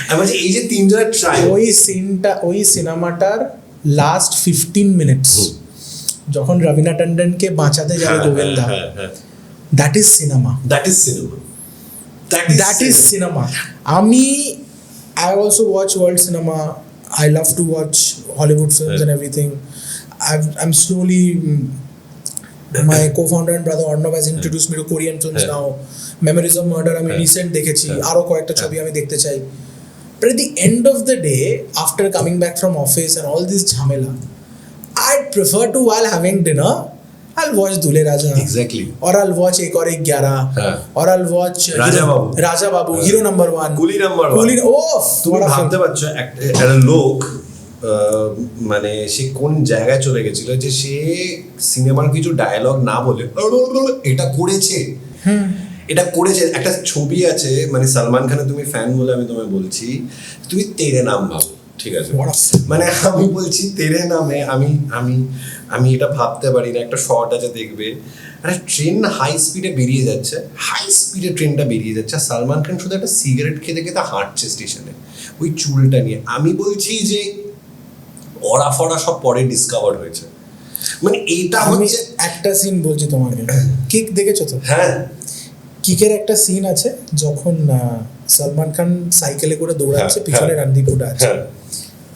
আমি বলছি এই যে তিনজনের ট্রাই, ওই সিনটা ওই সিনেমাটার লাস্ট 15 মিনিটস যখন রবিনা টন্ডনকে বাঁচাতে যাবে Govinda, that is cinema. I also watch world cinema. I love to watch Hollywood films and everything. I'm slowly my co-founder and brother Arnav has introduced me to Korean films now. Memories of Murder আমি recent দেখেছি, আরো কয়েকটা ছবি আমি দেখতে চাই। But at the end of the day, after coming back from office and all this jhamela, I'd prefer to, while having dinner, I'll watch Dule Raja. Exactly. Or I'll watch Ek Aur Ek 11. Or I'll watch Raja Babu, Hero Number 1. Coolie Number 1. তুমি ভাবতে পারছো একটা লোক মানে সে কোন জায়গায় চলে গেছিল যে সে সিনেমার কিছু ডায়লগ না বলে এটা করেছে। একটা ছবি আছে, মানে সালমান খানের তুমি ফ্যান বলে আমি তোমায় বলছি, তুমি তেরে নাম ভাবো, ঠিক আছে? মানে আমি বলছি তেরে নামে আমি এটা ভাবতে পারি না। একটা শর্ট আছে দেখবে, একটা ট্রেন হাই স্পিডে বেরিয়ে যাচ্ছে, ট্রেনটা বেরিয়ে যাচ্ছে, আর সালমান খান শুধু একটা সিগারেট খেতে খেতে হাঁটছে স্টেশনে ওই চুলটা নিয়ে। আমি বলছি যে ওরা ফরা সব পরে ডিসকভার হয়েছে। মানে এইটা হচ্ছে একটা সিন বলছি তোমাকে, কিক দেখেছো তো? হ্যাঁ, কিকের একটা সিন আছে যখন সালমান খান সাইকেলে করে দৌড়াচ্ছে, পিছনে রণদীপ হুডা আছে,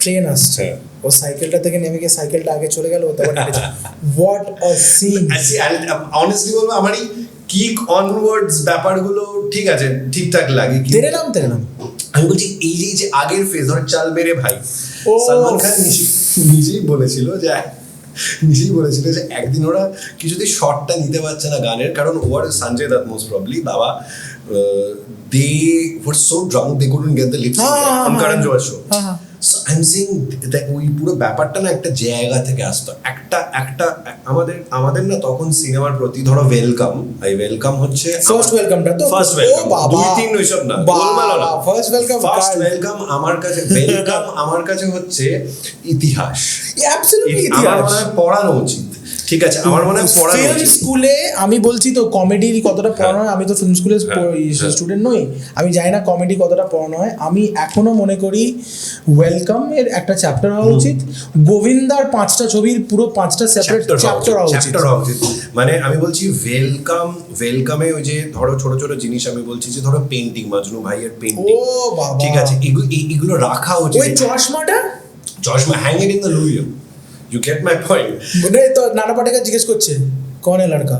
ট্রেন আসছে, ও সাইকেলটা থেকে নেমে গিয়ে সাইকেলটা আগে চলে গেল, তারপর হোয়াট আ সিন। অনেস্টলি বলবো আমার এই কিক অনওয়ার্ডস ব্যাপারগুলো ঠিক আছে, ঠিকঠাক লাগে। তেরে নাম আমি বলছি এই যে আগের ফেজ ধর চাল মেরে ভাই, সালমান খান নিজেই বলেছিল যে একদিন ওরা কিছুতেই শটটা নিতে পারছে না গানের, কারণ ওর সঞ্জয় দত্ত মোস্ট প্রবলি বাবা they were so drunk they couldn't get the lip sync on Karan Johar show. So I'm saying that ওই পুরো ব্যাপারটা না একটা জায়গা থেকে আসতো, একটা আমাদের না তখন সিনেমার প্রতি ধরো ওয়েলকাম হচ্ছে ফার্স্ট ওয়েলকামটা তো ফার্স্ট ওয়েলকাম 2-3 ওইসব না গোলমাল না, ফার্স্ট ওয়েলকাম আমার কাছে হচ্ছে ইতিহাস, অ্যাবসলিউটলি আমার মনে হয় পড়ানো উচিত। ঠিক আছে, আমার মনে হয় পড়ানো ফিল্ম স্কুলে আমি বলছি তো কমেডির কতটা পড়ানো হয়, আমি তো ফিল্ম স্কুলের স্টুডেন্ট নই, আমি জানি না কমেডি কতটা পড়ানো হয়। আমি এখনো মনে করি ওয়েলকাম এর একটা চ্যাপ্টার হওয়া উচিত, গোবিন্দার 5টা ছবির পুরো 5টা সেপারেট চ্যাপ্টার হওয়া উচিত। মানে আমি বলছি ওয়েলকামে ওই যে ধরো ছোট ছোট জিনিস, আমি বলছি যে ধরো পেইন্টিং, মাজনু ভাইয়ের পেইন্টিং, ঠিক আছে, এগুলো রাখা উচিত। ওই চশমা hang it in the Louvre, you get my point? बोले तो नाना पाटेकर जिज्ञेस করছে कौन है लड़का,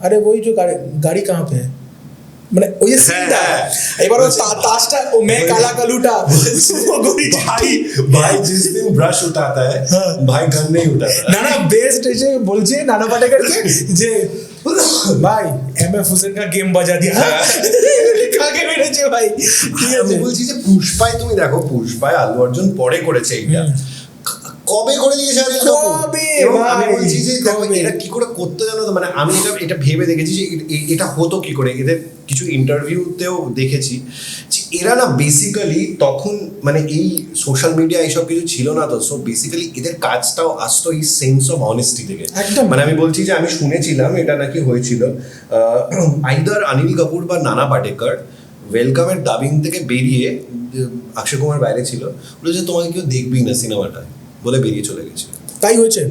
अरे वही जो गाड़ी कहाँ पे है, মানে ওই যে সিনটা এবার ও তাসটা ও মে কালা কালুটা ভাই जिस दिन ब्रश उठाता है भाई गन नहीं उठाता। না বেস্ট এসে বলছে নানা পাটেকরকে যে ভাই এমএফ হোসেন का गेम बजा दिया কাকে মেরেছে ভাই। ঠিক আছে, আমি বলছি যে পুষ্পায় তুমি দেখো, পুষ্পায় আল্লু অর্জুন পরে করেছে এইটা, কবে করে দিয়েছে আমি বলছি যে এটা কি করে করতে জানো তো, মানে আমি এটা ভেবে দেখেছি যে এটা হতো কি করে, এদের কিছু ইন্টারভিউতেও দেখেছি যে এরা না বেসিক্যালি তখন মানে এই সোশ্যাল মিডিয়া এইসব কিছু ছিল না তো, সো বেসিক্যালি এদের কাজটাও আসতো এই সেন্স অফ অনেস্টি থেকে। মানে আমি বলছি যে আমি শুনেছিলাম এটা নাকি হয়েছিল আইদার অনিল কাপুর বা নানা পাটেকর ওয়েলকামের ডাবিং থেকে বেরিয়ে, অক্ষয় কুমার বাইরে ছিল, বলে যে তোমাকে কেউ দেখবেই না সিনেমাটা বলে বেরিয়ে চলে গেছে। তাই হয়েছে,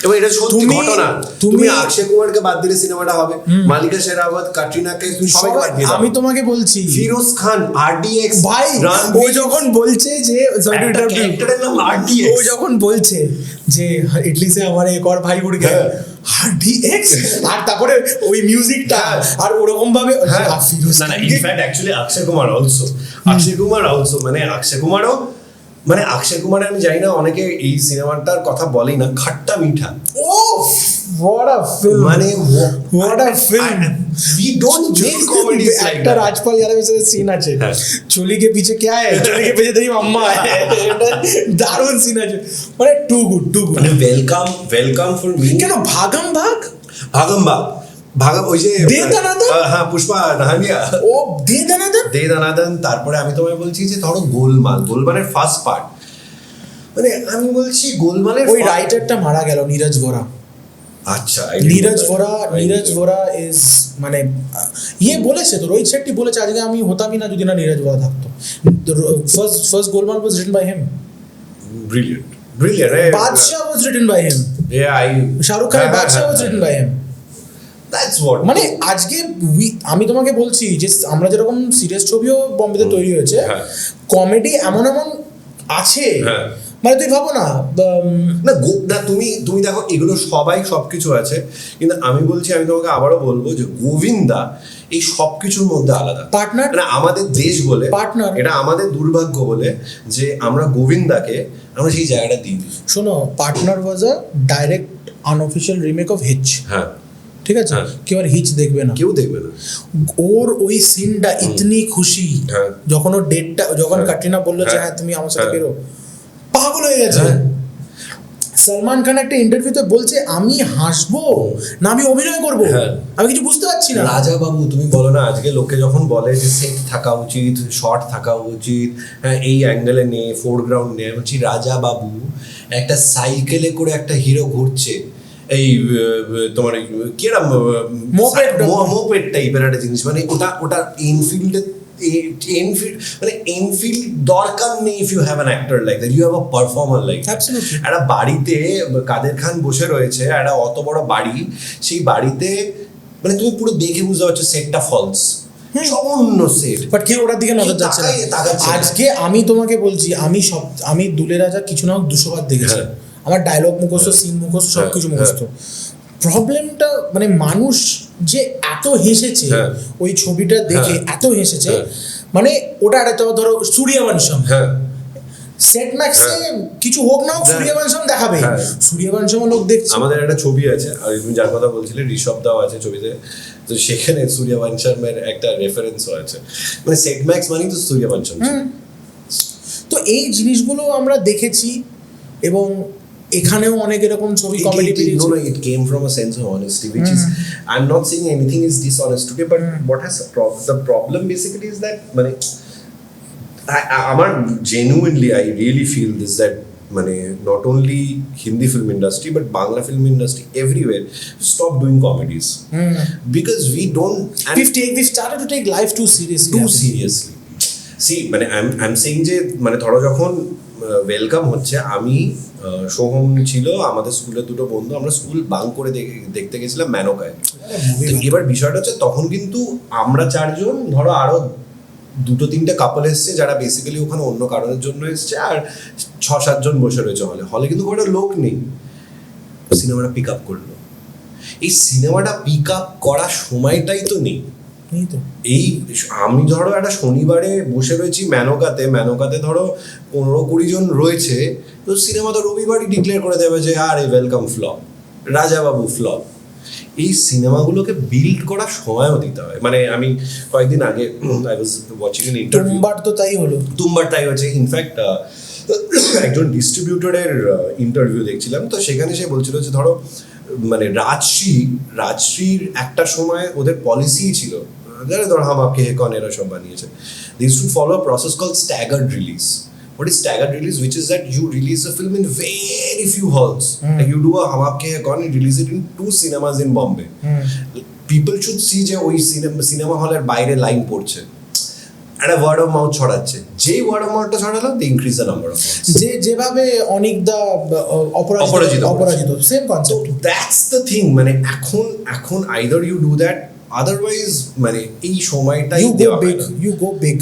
এবং এটা সত্যি ঘটনা। তুমি অক্ষয় কুমারকে বাদ দিলে সিনেমাটা হবে, মালিকা শেরাওয়াত, ক্যাটরিনাকে তুমি সবাইকে বাদ দিয়ে দাও। আমি তোমাকে বলছি ফিরোজ খান, RDX ভাই, ও যখন বলছে যে ক্যারেক্টারের নাম RDX, ও যখন বলছে যে ইডলি সে আমারে এক और भाई उड़ गया RDX, আর তারপরে ওই মিউজিকটা আর ওরকম ভাবে ফিরোজ না in fact actually Akshay Kumar also মানে অক্ষয় কুমার আমি জানি না, অনেকে এই সিনেমাটার কথা বলেই না, খাট্টা মিঠা। what a film, মানে what a film, we don't make comedies like that। Rajpal Yadav में सीन আছে, चोली के पीछे क्या है, चोली के पीछे तेरी मम्मा है, দারুণ সিন আছে, মানে টু গুড মানে ওয়েলকাম ফর মি। কেন ভাগম ওই যে দেদানাদন, হ্যাঁ পুষ্পা নাহানিয়া, ও দেদানাদন। তারপরে আমি তোমায় বলছি যে ধরো গোলমালের ফার্স্ট পার্ট, মানে আমি বলছি গোলমালের ওই রাইটারটা মারা গেল, নীরজ ভোরা। আচ্ছা, নীরজ ভোরা ইজ মানে ইয়ে বলেছে তো, রোহিত শেট্টি বলেছে আজকে আমি হতামই না যদি না নীরজ ভোরা থাকতো। First Golmaal was written by him, brilliant Badshah was written by him, Shah Rukh খানের Badshah was written by him. That's what, মানে আজকে আমি তোমাকে বলছি যে আমরা যেরকম সিরিয়াস ছবিও বম্বেতে তৈরি হয়েছে, কমেডি এমন আছে, মানে তুই ভাবো না তুমি দেখো এগুলো সবাই সবকিছু আছে, কিন্তু আমি বলছি, আমি তোমাকে আবারও বলবো যে গোবিন্দা এই সবকিছুর মধ্যে আলাদা পার্টনার। মানে আমাদের দেশ বলে পার্টনার, এটা আমাদের দুর্ভাগ্য বলে যে আমরা গোবিন্দাকে আমরা সেই জায়গাটা দিই। শোনো, partner was a direct unofficial remake of হিচ। হ্যাঁ, ঠিক আছে, কেউ আর হিচ দেখবে না, কেউ দেখবে না। ওর ওই সিনটা ইতনি খুশি, যখন ওর ডেটটা, যখন ক্যাটরিনা বললো যে হ্যাঁ তুমি আমার সাথে বেরো, পাগল হয়ে গেছে। সলমান খান একটা ইন্টারভিউতে বলছে আমি হাসবো না আমি অভিনয় করবো, আমি কিছু বুঝতে পারছি না। রাজা বাবু, তুমি বলো না আজকে লোকে যখন বলে যে সেট থাকা উচিত, শর্ট থাকা উচিত, হ্যাঁ এই অ্যাঙ্গেলে নে, ফোরগ্রাউন্ড নে, বলছি রাজা বাবু একটা সাইকেলে করে একটা হিরো ঘুরছে, এই তোমার কিরম মোপেড টাইপের একটা জিনিস, মানে ওটা এনফিল্ডে মানে এনফিল্ড দরকার নেই। If you have an actor like that, you have a performer like that. একটা বাড়িতে কাদের খান বসে রয়েছে, একটা অত বড় বাড়ি, সেই বাড়িতে মানে তুমি পুরো দেখে বুঝতে পারছো সেটটা ফলস, সম্পূর্ণ সেট, বাট কেউ ওটার দিকে নজর যাচ্ছে না। আজকে আমি তোমাকে বলছি, আমি দুলে রাজা কিছু না 200 বার দেখেছি, আমার ডায়লগ মুখস্থ, সিন মুখস্থ, সবকিছু মুখস্থ। প্রবলেমটা মানে মানুষ যে এত হেসেছে ওই ছবিটা দেখে, এত হেসেছে, মানে ওটা একটা ধরো সূর্যবংশম, সেট ম্যাক্সে কিছু হোক না হোক সূর্যবংশম দেখাবে, সূর্যবংশম লোক দেখছে। আমাদের একটা ছবি আছে, আর তুমি যার কথা বলছিলে ঋষভ দাও আছে ছবিতে, তো সেখানে সূর্যবংশমের একটা রেফারেন্সও আছে, মানে সেট ম্যাক্স মানে তো সূর্যবংশম। তো এই জিনিসগুলো আমরা দেখেছি, এবং এখানেও অনেক এরকম ছবি কমেডি বেরিয়েছে। No, it came from a sense of honesty, which is, I'm not saying anything is dishonest today, but what has the problem basically is that মানে আমার genuinely I really feel this, that মানে not only Hindi film industry but Bangla film industry everywhere stop doing comedies, because we don't, and we've started to take life too seriously. See, মানে I'm saying যে মানে ধরো যখন welcome হচ্ছে, আমি সোহম ছিল, আমাদের স্কুলের দুটো বন্ধু, আমরা স্কুল বাঙ্ক করে দেখতে গেছিলাম মেনকায়। এবার বিষয়টা হচ্ছে তখন কিন্তু আমরা চারজন, ধরো আরো 2-3টে কাপল এসছে যারা বেসিক্যালি ওখানে অন্য কারণের জন্য এসছে, আর 6-7 জন বসে রয়েছে হলে কিন্তু কোনো লোক নেই। সিনেমাটা পিক আপ করলো, এই সিনেমাটা পিক আপ করার সময়টাই তো নেই। এই আমি ধরো একটা শনিবারে বসে রয়েছি মেনকাতে ধরো 15-20 জন রয়েছে, তো সিনেমা তো রবিবারই ডিক্লেয়ার করে দেবে যে আরে ওয়েলকাম ফ্লপ, রাজাবাবু ফ্লপ। এই সিনেমাগুলোকে বিল্ড করার সময়ও দিতে হয়। মানে আমি কয়েকদিন আগে I was watching an interview, তুমবার তাই হয়েছে। ইনফ্যাক্ট একজন ডিস্ট্রিবিউটরের ইন্টারভিউ দেখছিলাম, তো সেখানে সে বলছিল যে ধরো মানে রাজশ্রীর একটা সময় ওদের পলিসি ছিল, ধরো হাম আপকে হে কন এরা সব বানিয়েছে, they used to follow a process called staggered release. What is staggered release? Which is that you release a film in very few halls. Like you do a Hum Aapke Hai Kaun and release it in 2 cinemas in Bombay. People should see যে ওই cinema হলের বাইরে line পড়ছে, একটা word of mouth ছড়াচ্ছে। যেই word of মাউথটা ছড়ালো, they increase the number of malls. যেভাবে অনিকদা অপরাজিত same concept. That's the thing, মানে এখন either you do that, otherwise মানে এই সময়টাই দেওয়া হয় না। You go big.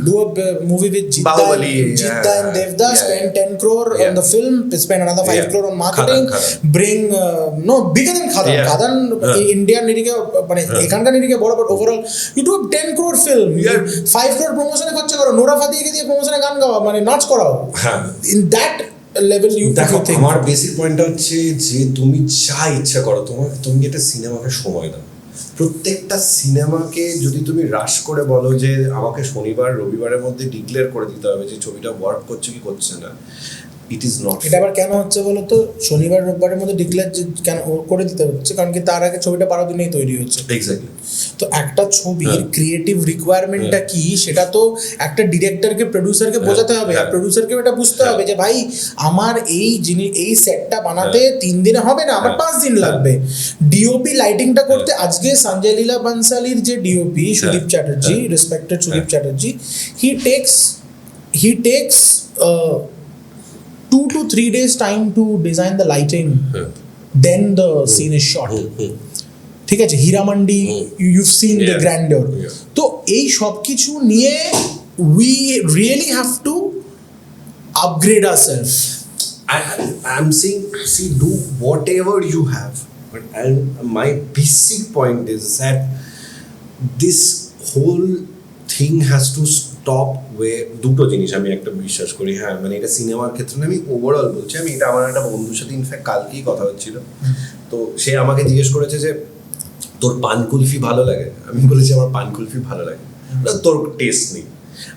Do a movie with Jidda and Devda, spend 10 crore on the film, spend another 5 crore on marketing, bring bigger than Khadan India নিরিখে, মানে এখানকার নিরিখে বড়, but overall you do a 10 crore film, 5 crore প্রমোশনে খরচা করো, Nora ফাতিকে দিয়ে প্রমোশনে গান গাওয়া, মানে নাচ করাও। In that level you think। আমার বেসিক পয়েন্টটা হচ্ছে যে তুমি যা ইচ্ছা করো, তুমি একটা সিনেমাকে সময় দাও। প্রত্যেকটা সিনেমাকে যদি তুমি রাশ করে বলো যে আমাকে শনিবার রবিবারের মধ্যে ডিক্লেয়ার করে দিতে হবে যে ছবিটা ওয়ার্ক করছে কি করছে না, ইট ইজ নট। এটা আবার কেন হচ্ছে বলো তো? শনিবার রবিবারের মধ্যে ডিক্লেয়ার কেন করে দিতে হচ্ছে? কারণ কি তার আগে ছবিটা 12 দিনেই তৈরি হচ্ছে। এক্স্যাক্টলি। তো একটা ছবির ক্রিয়েটিভ রিকোয়ারমেন্টটা কি, সেটা তো একটা ডিরেক্টরকে, প্রোডিউসারকে বোঝাতে হবে, আর প্রোডিউসারকেও এটা বুঝতে হবে যে ভাই আমার এই সেটটা বানাতে 3 দিনে হবে না, আমার 5 দিন লাগবে। ডিওপি লাইটিংটা করতে, আজকে সঞ্জয় লীলা বানসালির যে DOP Sudip Chatterjee, respected Sudip Chatterjee, he takes 2 to 3 days time to design the lighting, then the scene is shot. ঠিক আছে, Heeramandi, you've seen the grandeur. তো এই সব কিছু নিয়ে we really have to upgrade ourselves. I'm saying, see, do whatever you have, but my basic point is that this whole thing has to stop where দুটো জিনিস আমি একটা বিশ্বাস করি। হ্যাঁ, মানে এটা সিনেমার ক্ষেত্রে আমি ওভারঅল বলছি। আমি এটা আমার একটা বন্ধুর সাথে ইনফ্যাক্ট কালকেই কথা হচ্ছিল, তো সে আমাকে জিজ্ঞেস করেছে যে তোর পান কুলফি ভালো লাগে? আমি বলেছি আমার পান কুলফি ভালো লাগে, তোর টেস্ট নেই।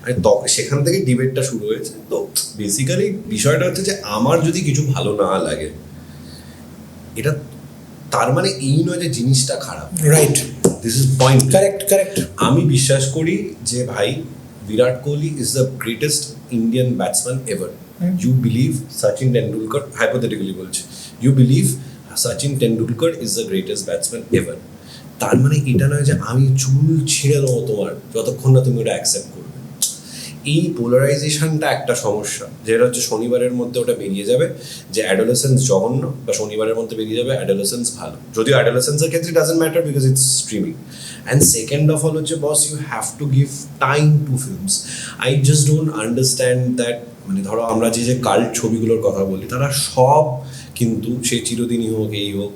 আর সেখান থেকে ডিবেটটা শুরু হয়েছে। তো বেসিক্যালি বিষয়টা হচ্ছে যে আমার যদি কিছু ভালো না লাগে, এটা তার মানে এই নয় যে জিনিসটা খারাপ। Right, this is point. Correct. আমি বিশ্বাস করি যে ভাই Virat Kohli is the greatest Indian batsman ever. You believe Sachin Tendulkar, hypothetically bolche, you believe Sachin Tendulkar is the greatest batsman ever. তার মানে এটা নয় যে আমি চুল ছিঁড়ে দেবো তোমার যতক্ষণ না তুমি ওটা অ্যাকসেপ্ট করবে। এই পোলারাইজেশনটা একটা সমস্যা, যেটা হচ্ছে শনিবারের মধ্যে ওটা বেরিয়ে যাবে যে অ্যাডোলেসেন্স জঘন্য, বা শনিবারের মধ্যে বেরিয়ে যাবে অ্যাডোলেসেন্স ভালো। যদিও অ্যাডোলেসেন্সের ক্ষেত্রে doesn't matter because it's streaming. And second of all হচ্ছে boss, you have to give time to films. I just don't understand that. মানে ধরো আমরা যে কাল্ট ছবিগুলোর কথা বলি, তারা সব কিন্তু সে চিরদিনই হোক, এই হোক,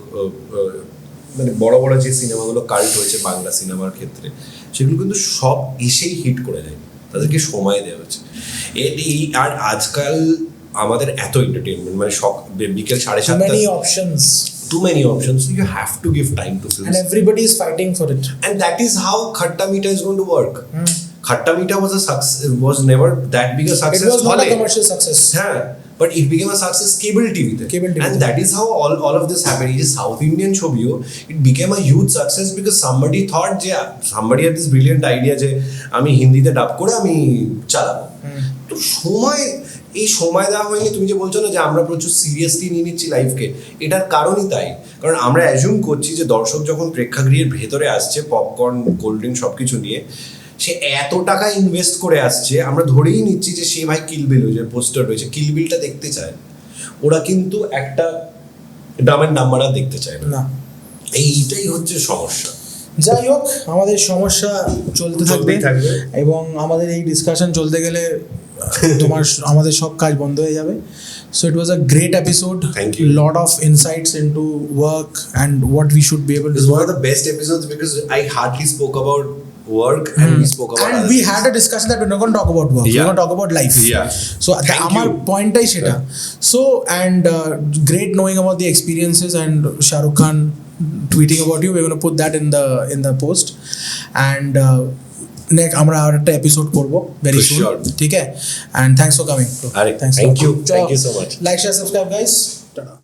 মানে বড় বড় যে সিনেমাগুলো কাল্ট হয়েছে বাংলা সিনেমার ক্ষেত্রে, সেগুলো কিন্তু সব এসেই হিট করে যায়। তাদেরকে সময় দেওয়া হচ্ছে। এই আর আজকাল আমাদের এত এন্টারটেনমেন্ট, মানে বিকেল 7:30 too many options, so you have to give time to films, and everybody is fighting for it, and that is how Khatta Meetha is going to work. Khatta Meetha was never that big a success. It was not a commercial success. Yeah, but it became a success cable TV te. And that is how all of this happened. It is South Indian chobio, it became a huge success because somebody thought somebody had this brilliant idea je ami Hindi te dub kore ami chalabo. তো এই সময় দেওয়া হয়নি। তুমি যে বলছো না যে আমরা প্রচুর সিরিয়াসলি নিয়ে নিচ্ছি লাইফকে, এটার কারণই তাই। কারণ আমরা অ্যাজিউম করছি যে দর্শক যখন প্রেক্ষাগৃহের ভেতরে আসছে পপকর্ন, কোল্ড ড্রিঙ্ক সব কিছু নিয়ে, সে এত টাকা ইনভেস্ট করে আসছে, আমরা ধরেই নিচ্ছি যে সে ভাই কিল বিল, যে পোস্টার রয়েছে কিল বিলটা দেখতে চায়। ওরা কিন্তু একটা ডামের নাম্বার দেখতে চায় না। এইটাই হচ্ছে সমস্যা। যাই হোক, আমাদের সমস্যা চলতে থাকবে এবং আমাদের এই ডিসকাশন চলতে গেলে আমাদের সব কাজ বন্ধ হয়ে যাবে। So it was a great episode. Thank you. Lot of insights into work and what we should be able to do. This was one of the best episodes because I hardly spoke about work and we spoke about and we had a discussion that we're not going to talk about work. We're going to talk about life. So our point is shita. So and great knowing about the experiences and Shah Rukh Khan tweeting about you. We're going to put that in the post and next আমরা আর একটা episode করব very soon. ঠিক আছে, and thanks for coming. Thank you so much. Like, share, subscribe guys.